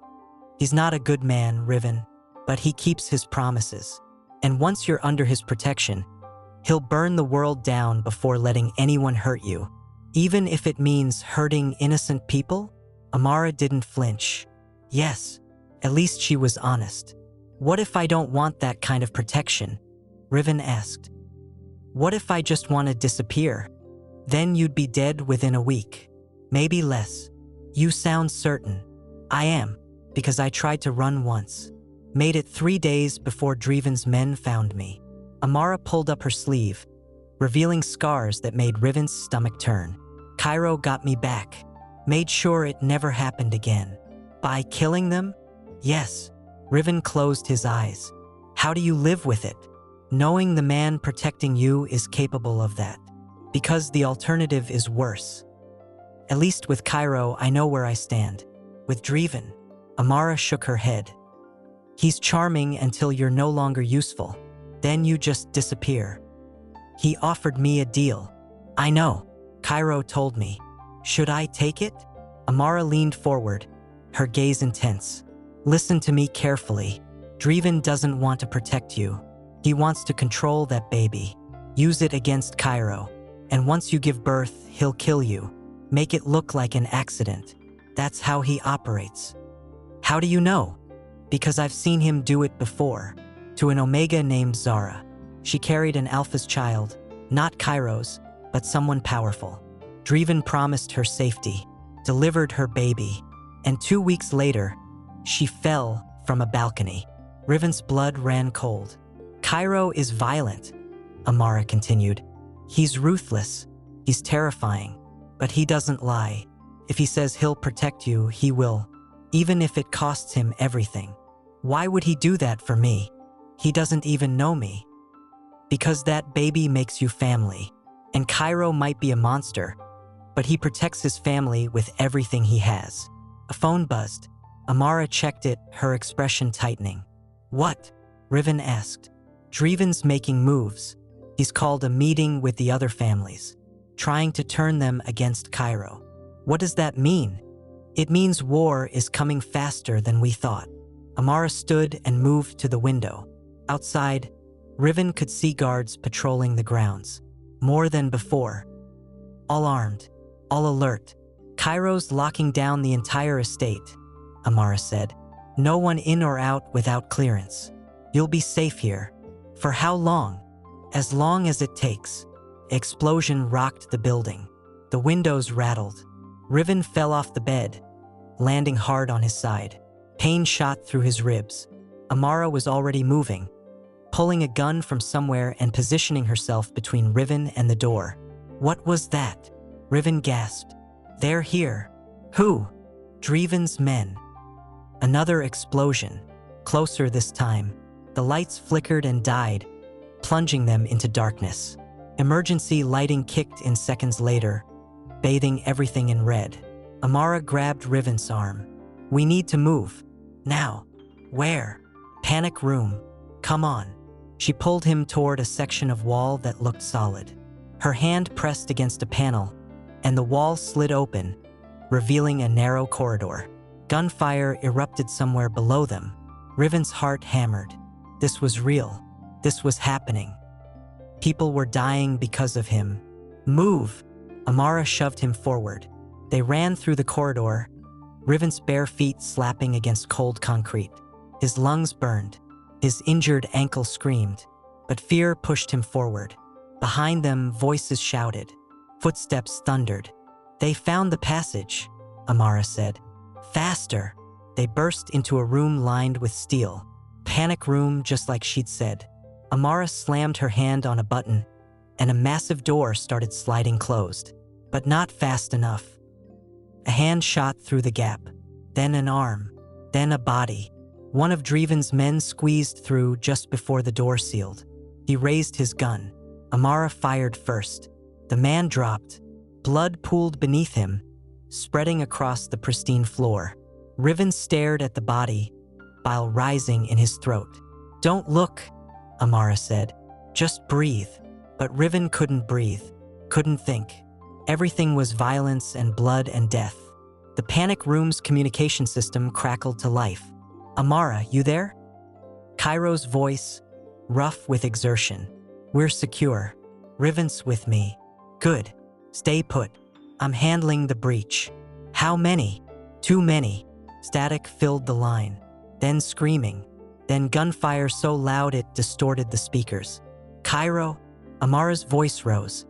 "He's not a good man, Riven, but he keeps his promises. And once you're under his protection, he'll burn the world down before letting anyone hurt you, even if it means hurting innocent people." Amara didn't flinch. "Yes, at least she was honest." "What if I don't want that kind of protection?" Riven asked. "What if I just want to disappear?" "Then you'd be dead within a week. Maybe less." "You sound certain." "I am, because I tried to run once. Made it 3 days before Draeven's men found me." Amara pulled up her sleeve, revealing scars that made Riven's stomach turn. "Kairo got me back. Made sure it never happened again." "By killing them?" "Yes." Riven closed his eyes. "How do you live with it, knowing the man protecting you is capable of that?" "Because the alternative is worse. At least with Kairo, I know where I stand. With Draeven," Amara shook her head. "He's charming until you're no longer useful. Then you just disappear. He offered me a deal." "I know. Kairo told me." "Should I take it?" Amara leaned forward, her gaze intense. "Listen to me carefully. Draeven doesn't want to protect you. He wants to control that baby. Use it against Kairo. And once you give birth, he'll kill you. Make it look like an accident. That's how he operates." "How do you know?" "Because I've seen him do it before. To an Omega named Zara. She carried an Alpha's child, not Kairo's, but someone powerful. Draeven promised her safety, delivered her baby, and 2 weeks later, she fell from a balcony. Riven's blood ran cold. Kairo is violent, Amara continued. He's ruthless. He's terrifying. But he doesn't lie. If he says he'll protect you, he will. Even if it costs him everything. Why would he do that for me? He doesn't even know me. Because that baby makes you family. And Kairo might be a monster, but he protects his family with everything he has. A phone buzzed. Amara checked it, her expression tightening. What? Riven asked. Draeven's making moves. He's called a meeting with the other families, trying to turn them against Kairo. What does that mean? It means war is coming faster than we thought. Amara stood and moved to the window. Outside, Riven could see guards patrolling the grounds. More than before. All armed, all alert. Kairo's locking down the entire estate, Amara said. No one in or out without clearance. You'll be safe here. For how long? As long as it takes. Explosion rocked the building. The windows rattled. Riven fell off the bed, landing hard on his side. Pain shot through his ribs. Amara was already moving, pulling a gun from somewhere and positioning herself between Riven and the door. What was that? Riven gasped. They're here. Who? Draeven's men. Another explosion. Closer this time. The lights flickered and died, plunging them into darkness. Emergency lighting kicked in seconds later, bathing everything in red. Amara grabbed Riven's arm. We need to move. Now. Where? Panic room. Come on. She pulled him toward a section of wall that looked solid. Her hand pressed against a panel, and the wall slid open, revealing a narrow corridor. Gunfire erupted somewhere below them. Riven's heart hammered. This was real. This was happening. People were dying because of him. Move! Amara shoved him forward. They ran through the corridor, Riven's bare feet slapping against cold concrete. His lungs burned. His injured ankle screamed, but fear pushed him forward. Behind them, voices shouted. Footsteps thundered. They found the passage, Amara said. Faster! They burst into a room lined with steel. Panic room, just like she'd said. Amara slammed her hand on a button, and a massive door started sliding closed. But not fast enough. A hand shot through the gap, then an arm, then a body. One of Draeven's men squeezed through just before the door sealed. He raised his gun. Amara fired first. The man dropped. Blood pooled beneath him, spreading across the pristine floor. Riven stared at the body, bile rising in his throat. Don't look, Amara said. Just breathe. But Riven couldn't breathe, couldn't think. Everything was violence and blood and death. The panic room's communication system crackled to life. Amara, you there? Kairo's voice, rough with exertion. We're secure. Riven's with me. Good. Stay put. I'm handling the breach. How many? Too many. Static filled the line. Then screaming. Then gunfire so loud it distorted the speakers. Kairo? Amara's voice rose.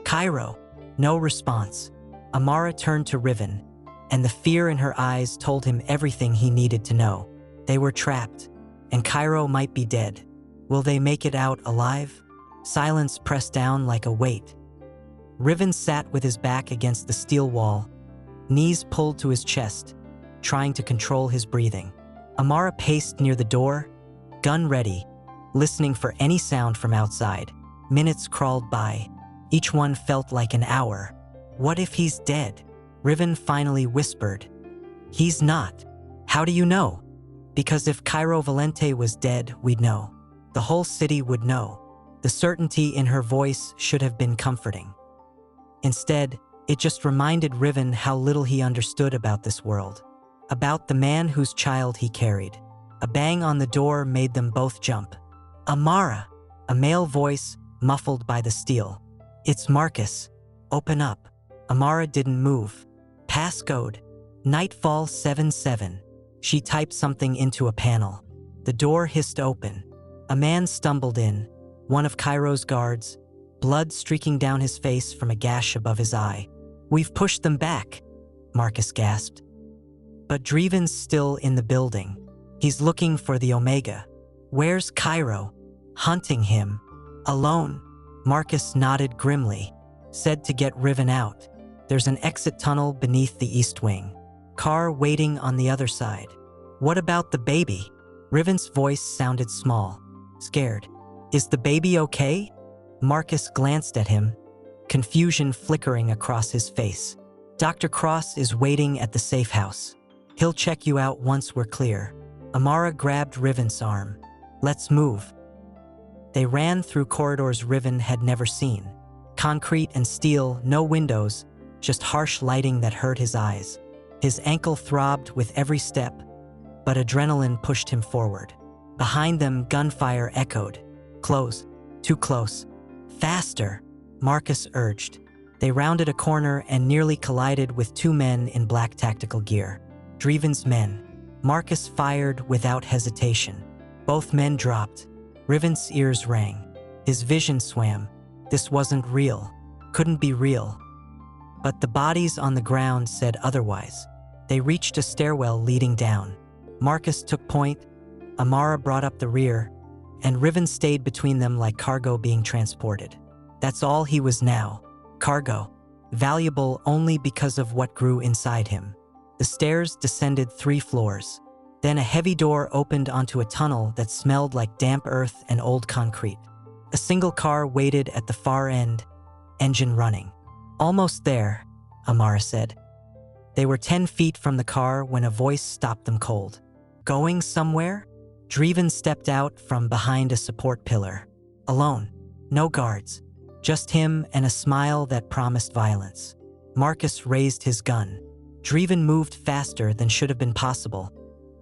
Kairo? No response. Amara turned to Riven, and the fear in her eyes told him everything he needed to know. They were trapped, and Kairo might be dead. Will they make it out alive? Silence pressed down like a weight. Riven sat with his back against the steel wall, knees pulled to his chest, trying to control his breathing. Amara paced near the door, gun ready, listening for any sound from outside. Minutes crawled by. Each one felt like an hour. What if he's dead? Riven finally whispered. He's not. How do you know? Because if Kairo Valente was dead, we'd know. The whole city would know. The certainty in her voice should have been comforting. Instead, it just reminded Riven how little he understood about this world. About the man whose child he carried. A bang on the door made them both jump. Amara! A male voice, muffled by the steel. It's Marcus. Open up. Amara didn't move. Passcode. Nightfall 77. She typed something into a panel. The door hissed open. A man stumbled in, one of Kairo's guards, blood streaking down his face from a gash above his eye. We've pushed them back, Marcus gasped. But Draeven's still in the building. He's looking for the Omega. Where's Kairo? Hunting him. Alone. Marcus nodded grimly, said to get Riven out. There's an exit tunnel beneath the east wing. Car waiting on the other side. What about the baby? Riven's voice sounded small, scared. Is the baby okay? Marcus glanced at him, confusion flickering across his face. Dr. Cross is waiting at the safe house. He'll check you out once we're clear. Amara grabbed Riven's arm. Let's move. They ran through corridors Riven had never seen. Concrete and steel, no windows, just harsh lighting that hurt his eyes. His ankle throbbed with every step, but adrenaline pushed him forward. Behind them, gunfire echoed. Close. Too close. Faster, Marcus urged. They rounded a corner and nearly collided with two men in black tactical gear. Draeven's men. Marcus fired without hesitation. Both men dropped. Riven's ears rang. His vision swam. This wasn't real. Couldn't be real. But the bodies on the ground said otherwise. They reached a stairwell leading down. Marcus took point, Amara brought up the rear, and Riven stayed between them like cargo being transported. That's all he was now. Cargo. Valuable only because of what grew inside him. The stairs descended 3 floors. Then a heavy door opened onto a tunnel that smelled like damp earth and old concrete. A single car waited at the far end, engine running. Almost there, Amara said. They were 10 feet from the car when a voice stopped them cold. Going somewhere? Draeven stepped out from behind a support pillar. Alone. No guards. Just him and a smile that promised violence. Marcus raised his gun. Draeven moved faster than should have been possible,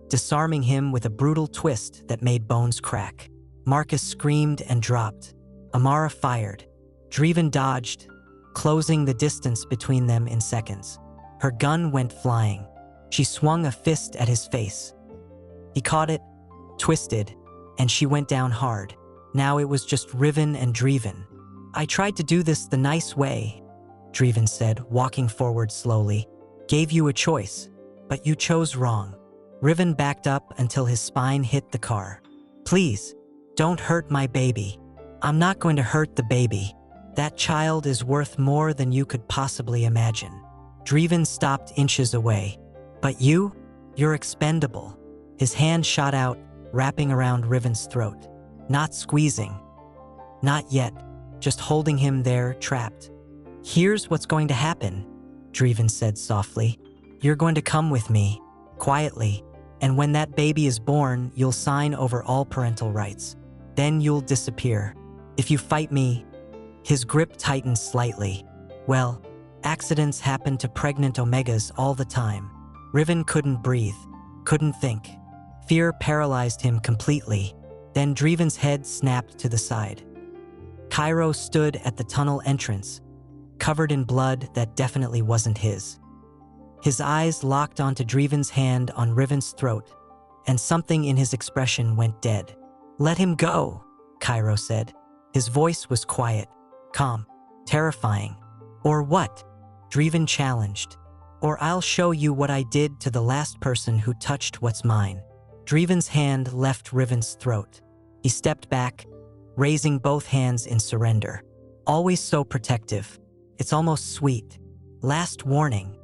disarming him with a brutal twist that made bones crack. Marcus screamed and dropped. Amara fired. Draeven dodged, closing the distance between them in seconds. Her gun went flying. She swung a fist at his face. He caught it, twisted, and she went down hard. Now it was just Riven and Draeven. I tried to do this the nice way, Draeven said, walking forward slowly. Gave you a choice, but you chose wrong. Riven backed up until his spine hit the car. Please, don't hurt my baby. I'm not going to hurt the baby. That child is worth more than you could possibly imagine. Draeven stopped inches away. But you're expendable. His hand shot out, wrapping around Riven's throat. Not squeezing. Not yet, just holding him there, trapped. Here's what's going to happen, Draeven said softly. You're going to come with me, quietly, and when that baby is born, you'll sign over all parental rights. Then you'll disappear. If you fight me, his grip tightened slightly. Well, accidents happen to pregnant Omegas all the time. Riven couldn't breathe, couldn't think. Fear paralyzed him completely. Then Draeven's head snapped to the side. Kairo stood at the tunnel entrance, covered in blood that definitely wasn't his. His eyes locked onto Draeven's hand on Riven's throat, and something in his expression went dead. Let him go, Kairo said. His voice was quiet, calm, terrifying. Or what? Draeven challenged. Or I'll show you what I did to the last person who touched what's mine. Draeven's hand left Riven's throat. He stepped back, raising both hands in surrender. Always so protective. It's almost sweet. Last warning.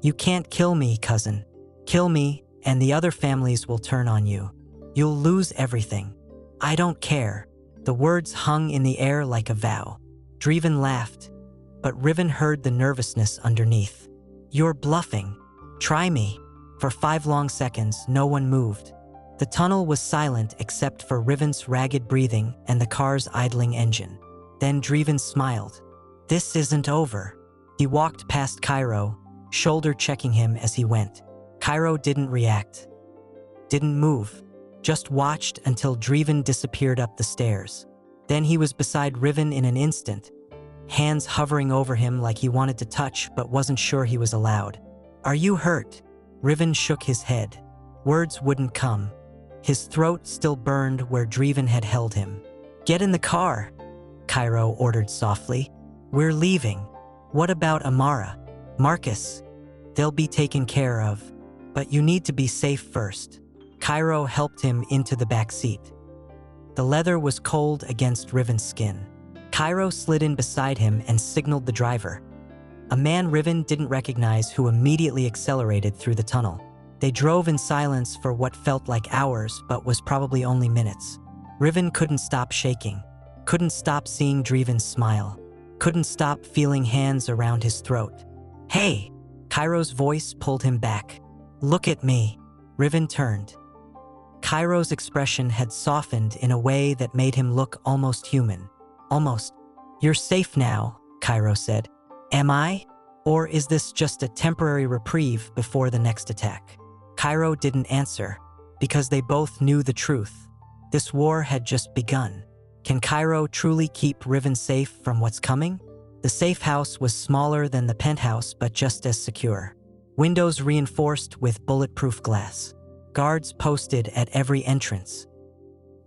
You can't kill me, cousin. Kill me, and the other families will turn on you. You'll lose everything. I don't care. The words hung in the air like a vow. Draeven laughed, but Riven heard the nervousness underneath. You're bluffing. Try me. For 5 long seconds, no one moved. The tunnel was silent except for Riven's ragged breathing and the car's idling engine. Then Draeven smiled. This isn't over. He walked past Kairo, shoulder checking him as he went. Kairo didn't react. Didn't move. Just watched until Draeven disappeared up the stairs. Then he was beside Riven in an instant, hands hovering over him like he wanted to touch but wasn't sure he was allowed. Are you hurt? Riven shook his head. Words wouldn't come. His throat still burned where Draeven had held him. Get in the car, Kairo ordered softly. We're leaving. What about Amara? Marcus? They'll be taken care of. But you need to be safe first. Kairo helped him into the back seat. The leather was cold against Riven's skin. Kairo slid in beside him and signaled the driver. A man Riven didn't recognize who immediately accelerated through the tunnel. They drove in silence for what felt like hours but was probably only minutes. Riven couldn't stop shaking, couldn't stop seeing Draeven smile, couldn't stop feeling hands around his throat. "Hey!" Kairo's voice pulled him back. "Look at me." Riven turned. Kairo's expression had softened in a way that made him look almost human. Almost. "You're safe now," Kairo said. "Am I? Or is this just a temporary reprieve before the next attack?" Kairo didn't answer, because they both knew the truth. This war had just begun. Can Kairo truly keep Riven safe from what's coming? The safe house was smaller than the penthouse but just as secure. Windows reinforced with bulletproof glass. Guards posted at every entrance.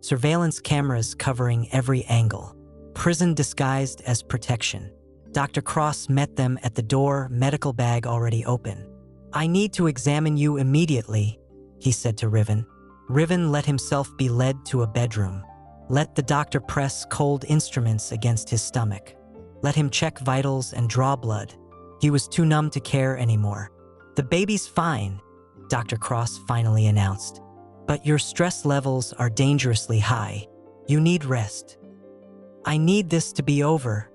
Surveillance cameras covering every angle. Prison disguised as protection. Dr. Cross met them at the door, medical bag already open. "I need to examine you immediately," he said to Riven. Riven let himself be led to a bedroom. Let the doctor press cold instruments against his stomach. Let him check vitals and draw blood. He was too numb to care anymore. "The baby's fine," Dr. Cross finally announced. "But your stress levels are dangerously high. You need rest." "I need this to be over,"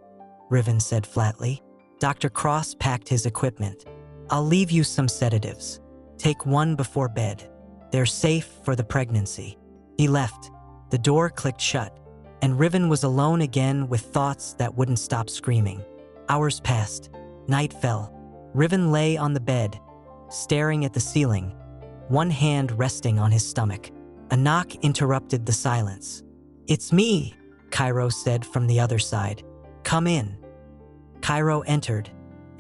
Riven said flatly. Dr. Cross packed his equipment. "I'll leave you some sedatives. Take one before bed. They're safe for the pregnancy." He left. The door clicked shut, and Riven was alone again with thoughts that wouldn't stop screaming. Hours passed. Night fell. Riven lay on the bed, staring at the ceiling, one hand resting on his stomach. A knock interrupted the silence. "It's me," Kairo said from the other side. "Come in." Kairo entered,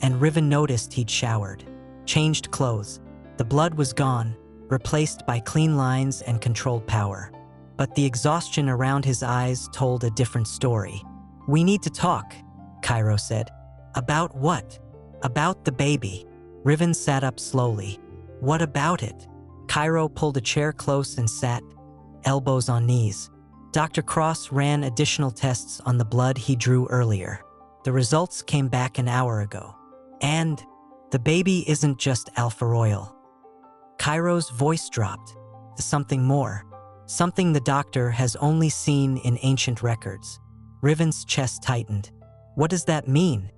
and Riven noticed he'd showered, changed clothes. The blood was gone, replaced by clean lines and controlled power. But the exhaustion around his eyes told a different story. "We need to talk," Kairo said. "About what?" "About the baby." Riven sat up slowly. "What about it?" Kairo pulled a chair close and sat, elbows on knees. Dr. Cross ran additional tests on the blood he drew earlier. The results came back an hour ago. "And the baby isn't just Alpha Royal." Kairo's voice dropped to something more, something the doctor has only seen in ancient records. Riven's chest tightened. "What does that mean?"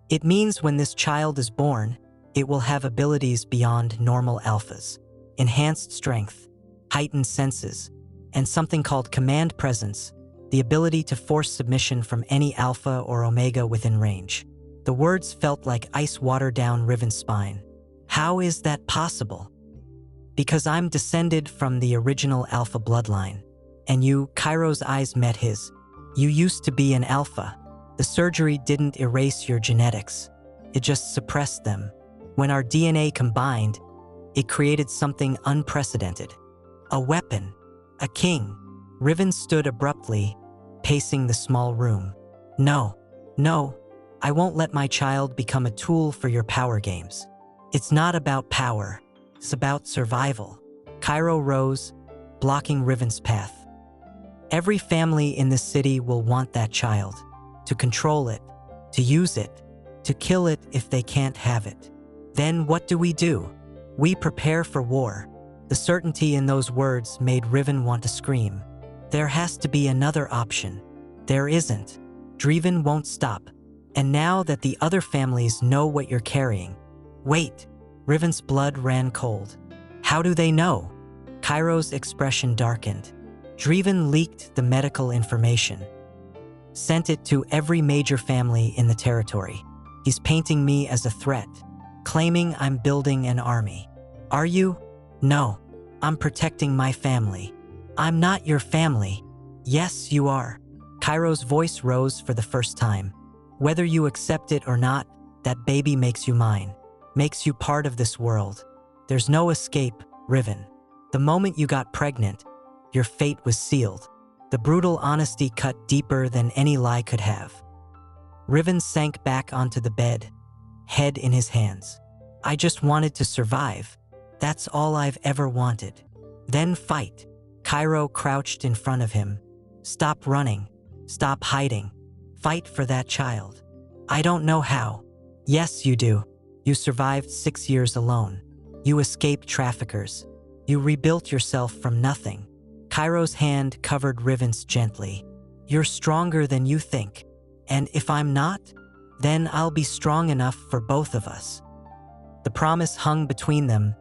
"It means when this child is born, it will have abilities beyond normal alphas. Enhanced strength, heightened senses, and something called command presence, the ability to force submission from any alpha or omega within range." The words felt like ice water down Riven's spine. "How is that possible?" "Because I'm descended from the original alpha bloodline. And you," Kairo's eyes met his. "You used to be an alpha. The surgery didn't erase your genetics. It just suppressed them. When our DNA combined, it created something unprecedented. A weapon. A king." Riven stood abruptly, pacing the small room. No, I won't let my child become a tool for your power games. It's not about power. It's about survival." Kairo rose, blocking Riven's path. "Every family in this city will want that child. To control it, to use it, to kill it if they can't have it. Then what do? We prepare for war." The certainty in those words made Riven want to scream. "There has to be another option." "There isn't. Draeven won't stop. And now that the other families know what you're carrying." "Wait." Riven's blood ran cold. "How do they know?" Kairo's expression darkened. "Draeven leaked the medical information. Sent it to every major family in the territory. He's painting me as a threat, claiming I'm building an army." "Are you?" "No. I'm protecting my family." "I'm not your family." "Yes, you are." Kairo's voice rose for the first time. "Whether you accept it or not, that baby makes you mine. Makes you part of this world. There's no escape, Riven. The moment you got pregnant, your fate was sealed." The brutal honesty cut deeper than any lie could have. Riven sank back onto the bed, head in his hands. I just wanted to survive. That's all I've ever wanted. Then fight. Kairo crouched in front of him. Stop running. Stop hiding. Fight for that child. I don't know how. Yes, you do. You survived 6 years alone. You escaped traffickers. You rebuilt yourself from nothing. Kairo's hand covered Riven's gently. You're stronger than you think. And if I'm not, then I'll be strong enough for both of us. The promise hung between them,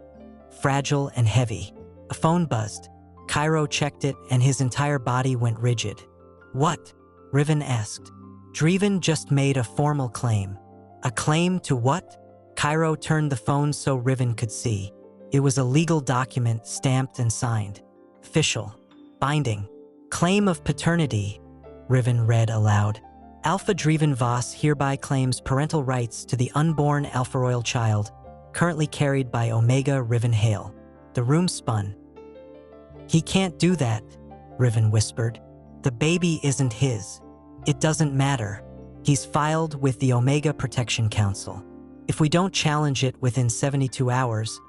fragile and heavy. A phone buzzed. Kairo checked it and his entire body went rigid. What? Riven asked. Draeven just made a formal claim. A claim to what? Kairo turned the phone so Riven could see. It was a legal document stamped and signed. Official. Binding. Claim of paternity, Riven read aloud. Alpha Draeven Voss hereby claims parental rights to the unborn Alpha Royal child, currently carried by Omega Riven Hale. The room spun. He can't do that, Riven whispered. The baby isn't his. It doesn't matter. He's filed with the Omega Protection Council. If we don't challenge it within 72 hours,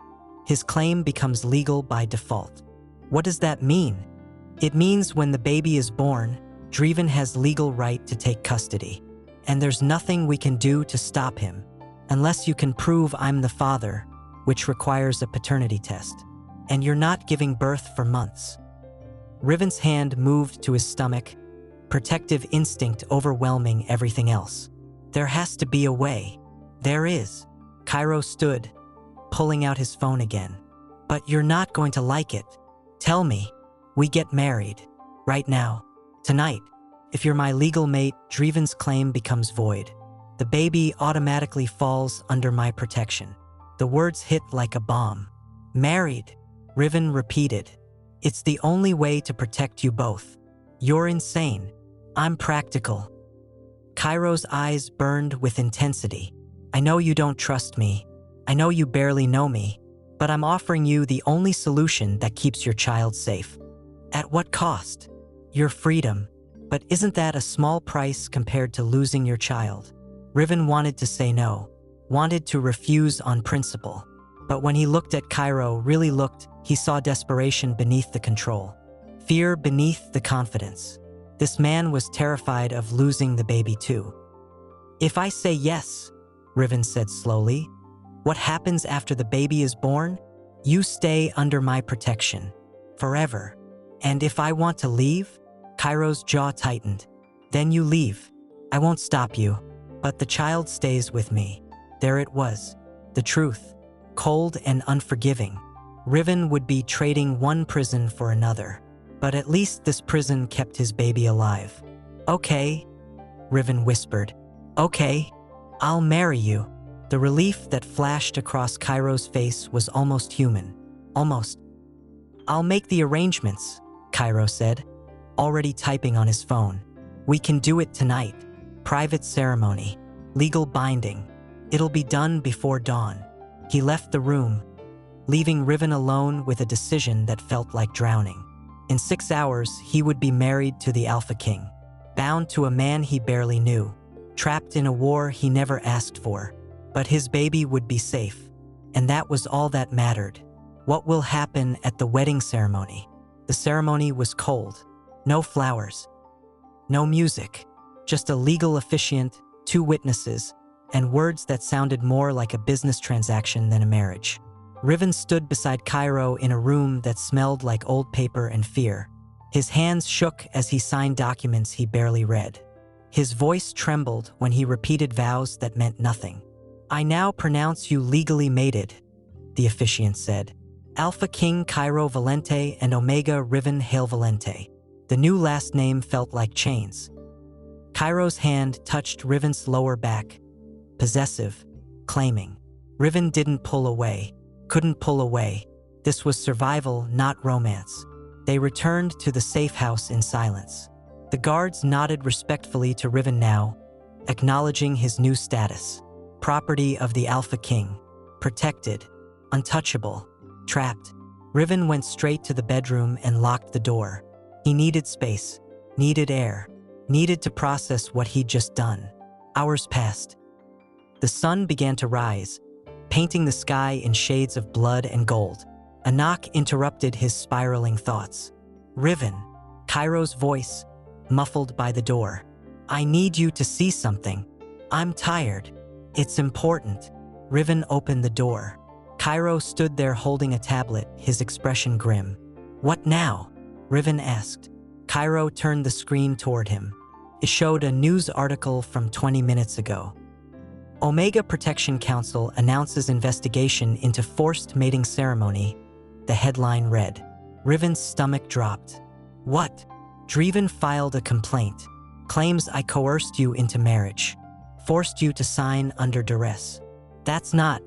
his claim becomes legal by default. What does that mean? It means when the baby is born, Draeven has legal right to take custody. And there's nothing we can do to stop him, unless you can prove I'm the father, which requires a paternity test. And you're not giving birth for months. Riven's hand moved to his stomach, protective instinct overwhelming everything else. There has to be a way. There is. Kairo stood, pulling out his phone again. But you're not going to like it. Tell me. We get married. Right now. Tonight. If you're my legal mate, Draeven's claim becomes void. The baby automatically falls under my protection. The words hit like a bomb. Married. Riven repeated. It's the only way to protect you both. You're insane. I'm practical. Kairo's eyes burned with intensity. I know you don't trust me. I know you barely know me. But I'm offering you the only solution that keeps your child safe. At what cost? Your freedom. But isn't that a small price compared to losing your child? Riven wanted to say no. Wanted to refuse on principle. But when he looked at Kairo, really looked, he saw desperation beneath the control. Fear beneath the confidence. This man was terrified of losing the baby too. If I say yes, Riven said slowly, what happens after the baby is born? You stay under my protection. Forever. And if I want to leave? Kairo's jaw tightened. Then you leave. I won't stop you. But the child stays with me. There it was. The truth. Cold and unforgiving. Riven would be trading one prison for another. But at least this prison kept his baby alive. Okay, Riven whispered. Okay, I'll marry you. The relief that flashed across Kairo's face was almost human. Almost. I'll make the arrangements, Kairo said, already typing on his phone. We can do it tonight. Private ceremony. Legal binding. It'll be done before dawn. He left the room, leaving Riven alone with a decision that felt like drowning. In 6 hours, he would be married to the Alpha King, bound to a man he barely knew, trapped in a war he never asked for. But his baby would be safe, and that was all that mattered. What will happen at the wedding ceremony? The ceremony was cold. No flowers. No music. Just a legal officiant, 2 witnesses, and words that sounded more like a business transaction than a marriage. Riven stood beside Kairo in a room that smelled like old paper and fear. His hands shook as he signed documents he barely read. His voice trembled when he repeated vows that meant nothing. I now pronounce you legally mated, the officiant said. Alpha King Kairo Valente and Omega Riven Hale Valente. The new last name felt like chains. Kairo's hand touched Riven's lower back, possessive, claiming. Riven didn't pull away, couldn't pull away. This was survival, not romance. They returned to the safe house in silence. The guards nodded respectfully to Riven now, acknowledging his new status. Property of the Alpha King. Protected. Untouchable. Trapped. Riven went straight to the bedroom and locked the door. He needed space. Needed air. Needed to process what he'd just done. Hours passed. The sun began to rise, painting the sky in shades of blood and gold. A knock interrupted his spiraling thoughts. Riven, Kairo's voice, muffled by the door. I need you to see something. I'm tired. It's important. Riven opened the door. Kairo stood there holding a tablet, his expression grim. What now? Riven asked. Kairo turned the screen toward him. It showed a news article from 20 minutes ago. Omega Protection Council announces investigation into forced mating ceremony. The headline read. Riven's stomach dropped. What? Draeven filed a complaint. Claims I coerced you into marriage. Forced you to sign under duress. That's not.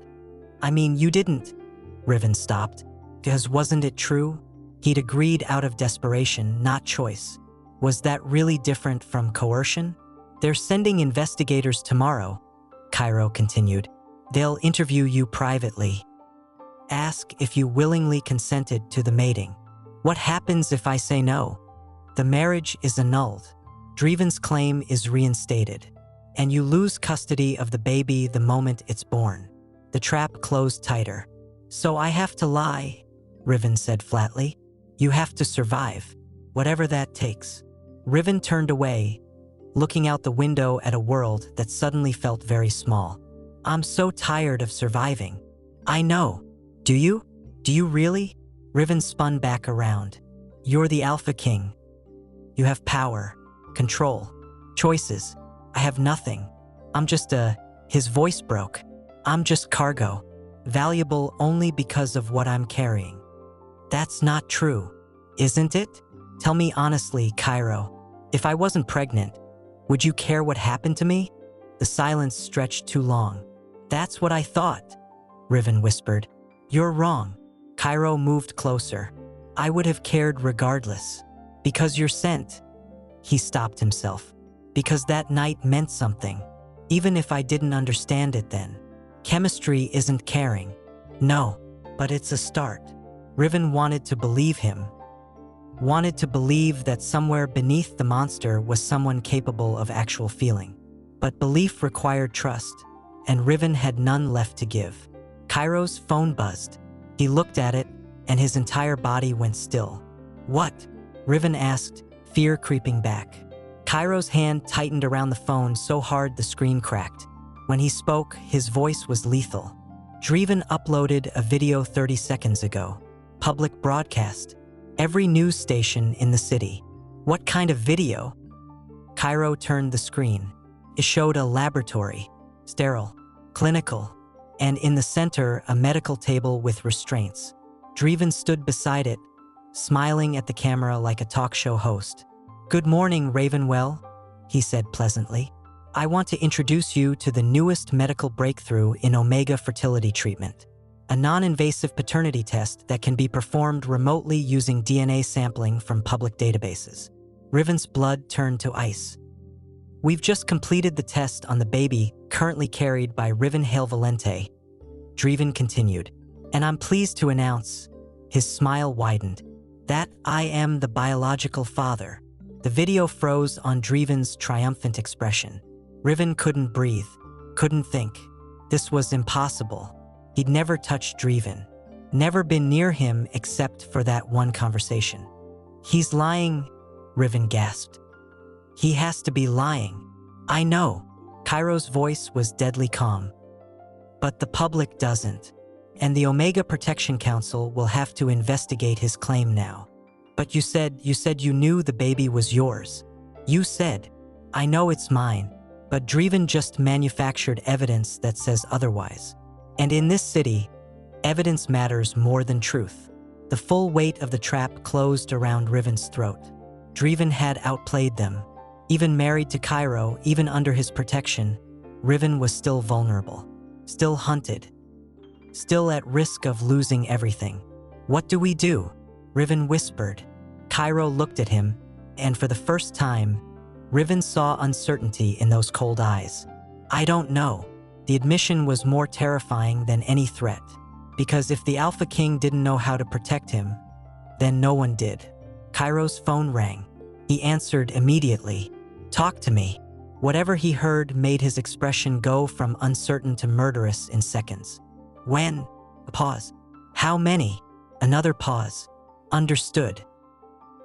I mean, you didn't. Riven stopped. Because wasn't it true? He'd agreed out of desperation, not choice. Was that really different from coercion? They're sending investigators tomorrow, Kairo continued. They'll interview you privately. Ask if you willingly consented to the mating. What happens if I say no? The marriage is annulled. Draeven's claim is reinstated. And you lose custody of the baby the moment it's born. The trap closed tighter. So I have to lie, Riven said flatly. You have to survive, whatever that takes. Riven turned away, looking out the window at a world that suddenly felt very small. I'm so tired of surviving. I know. Do you? Do you really? Riven spun back around. You're the Alpha King. You have power, control, choices. I have nothing. I'm just His voice broke. I'm just cargo, valuable only because of what I'm carrying. That's not true, isn't it? Tell me honestly, Kairo. If I wasn't pregnant, would you care what happened to me? The silence stretched too long. That's what I thought, Riven whispered. You're wrong. Kairo moved closer. I would have cared regardless. Because you're sent. He stopped himself. Because that night meant something. Even if I didn't understand it then. Chemistry isn't caring. No, but it's a start. Riven wanted to believe him. Wanted to believe that somewhere beneath the monster was someone capable of actual feeling. But belief required trust, and Riven had none left to give. Kairo's phone buzzed. He looked at it, and his entire body went still. What? Riven asked, fear creeping back. Kairo's hand tightened around the phone so hard the screen cracked. When he spoke, his voice was lethal. Draeven uploaded a video 30 seconds ago. Public broadcast. Every news station in the city. What kind of video? Kairo turned the screen. It showed a laboratory. Sterile. Clinical. And in the center, a medical table with restraints. Draeven stood beside it, smiling at the camera like a talk show host. Good morning, Ravenwell, he said pleasantly. I want to introduce you to the newest medical breakthrough in Omega fertility treatment. A non-invasive paternity test that can be performed remotely using DNA sampling from public databases. Riven's blood turned to ice. We've just completed the test on the baby currently carried by Riven Hale Valente. Draeven continued. And I'm pleased to announce, his smile widened, that I am the biological father. The video froze on Draeven's triumphant expression. Riven couldn't breathe, couldn't think. This was impossible. He'd never touched Draeven, never been near him except for that one conversation. He's lying, Riven gasped. He has to be lying. I know. Kairo's voice was deadly calm. But the public doesn't. And the Omega Protection Council will have to investigate his claim now. But you said you knew the baby was yours. You said, I know it's mine, but Draeven just manufactured evidence that says otherwise. And in this city, evidence matters more than truth. The full weight of the trap closed around Riven's throat. Draeven had outplayed them. Even married to Kairo, even under his protection, Riven was still vulnerable, still hunted, still at risk of losing everything. What do we do? Riven whispered. Kairo looked at him, and for the first time, Riven saw uncertainty in those cold eyes. I don't know. The admission was more terrifying than any threat, because if the Alpha King didn't know how to protect him, then no one did. Kairo's phone rang. He answered immediately. Talk to me. Whatever he heard made his expression go from uncertain to murderous in seconds. When? A pause. How many? Another pause. Understood.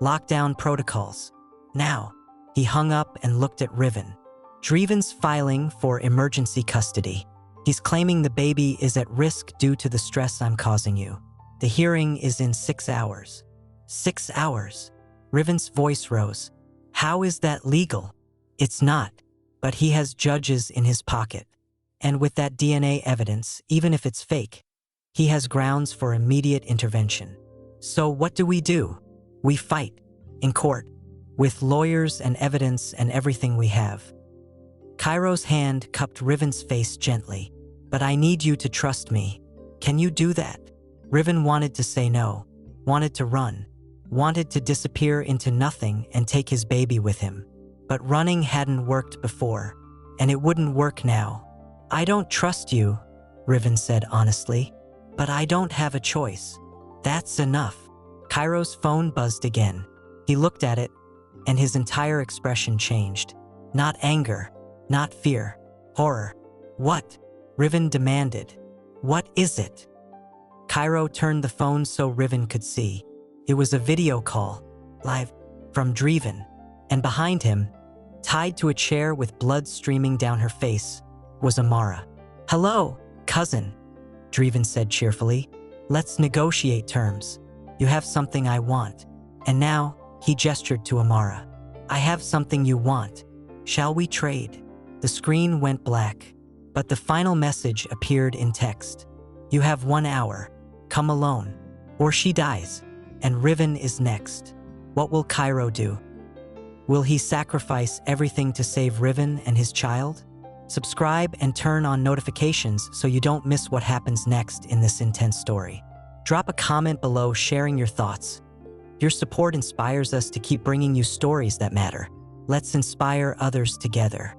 Lockdown protocols. Now. He hung up and looked at Riven. Draeven's filing for emergency custody. He's claiming the baby is at risk due to the stress I'm causing you. The hearing is in 6 hours. 6 hours. Riven's voice rose. How is that legal? It's not, but he has judges in his pocket. And with that DNA evidence, even if it's fake, he has grounds for immediate intervention. So what do? We fight. In court. With lawyers and evidence and everything we have. Kairo's hand cupped Riven's face gently. But I need you to trust me. Can you do that? Riven wanted to say no. Wanted to run. Wanted to disappear into nothing and take his baby with him. But running hadn't worked before. And it wouldn't work now. I don't trust you, Riven said honestly. But I don't have a choice. That's enough. Kairo's phone buzzed again. He looked at it, and his entire expression changed. Not anger, not fear, horror. What? Riven demanded. What is it? Kairo turned the phone so Riven could see. It was a video call, live, from Draeven, and behind him, tied to a chair with blood streaming down her face, was Amara. Hello, cousin, Draeven said cheerfully. Let's negotiate terms. You have something I want. And now, he gestured to Amara. I have something you want. Shall we trade? The screen went black, but the final message appeared in text. You have 1 hour. Come alone, or she dies. And Riven is next. What will Kairo do? Will he sacrifice everything to save Riven and his child? Subscribe and turn on notifications so you don't miss what happens next in this intense story. Drop a comment below sharing your thoughts. Your support inspires us to keep bringing you stories that matter. Let's inspire others together.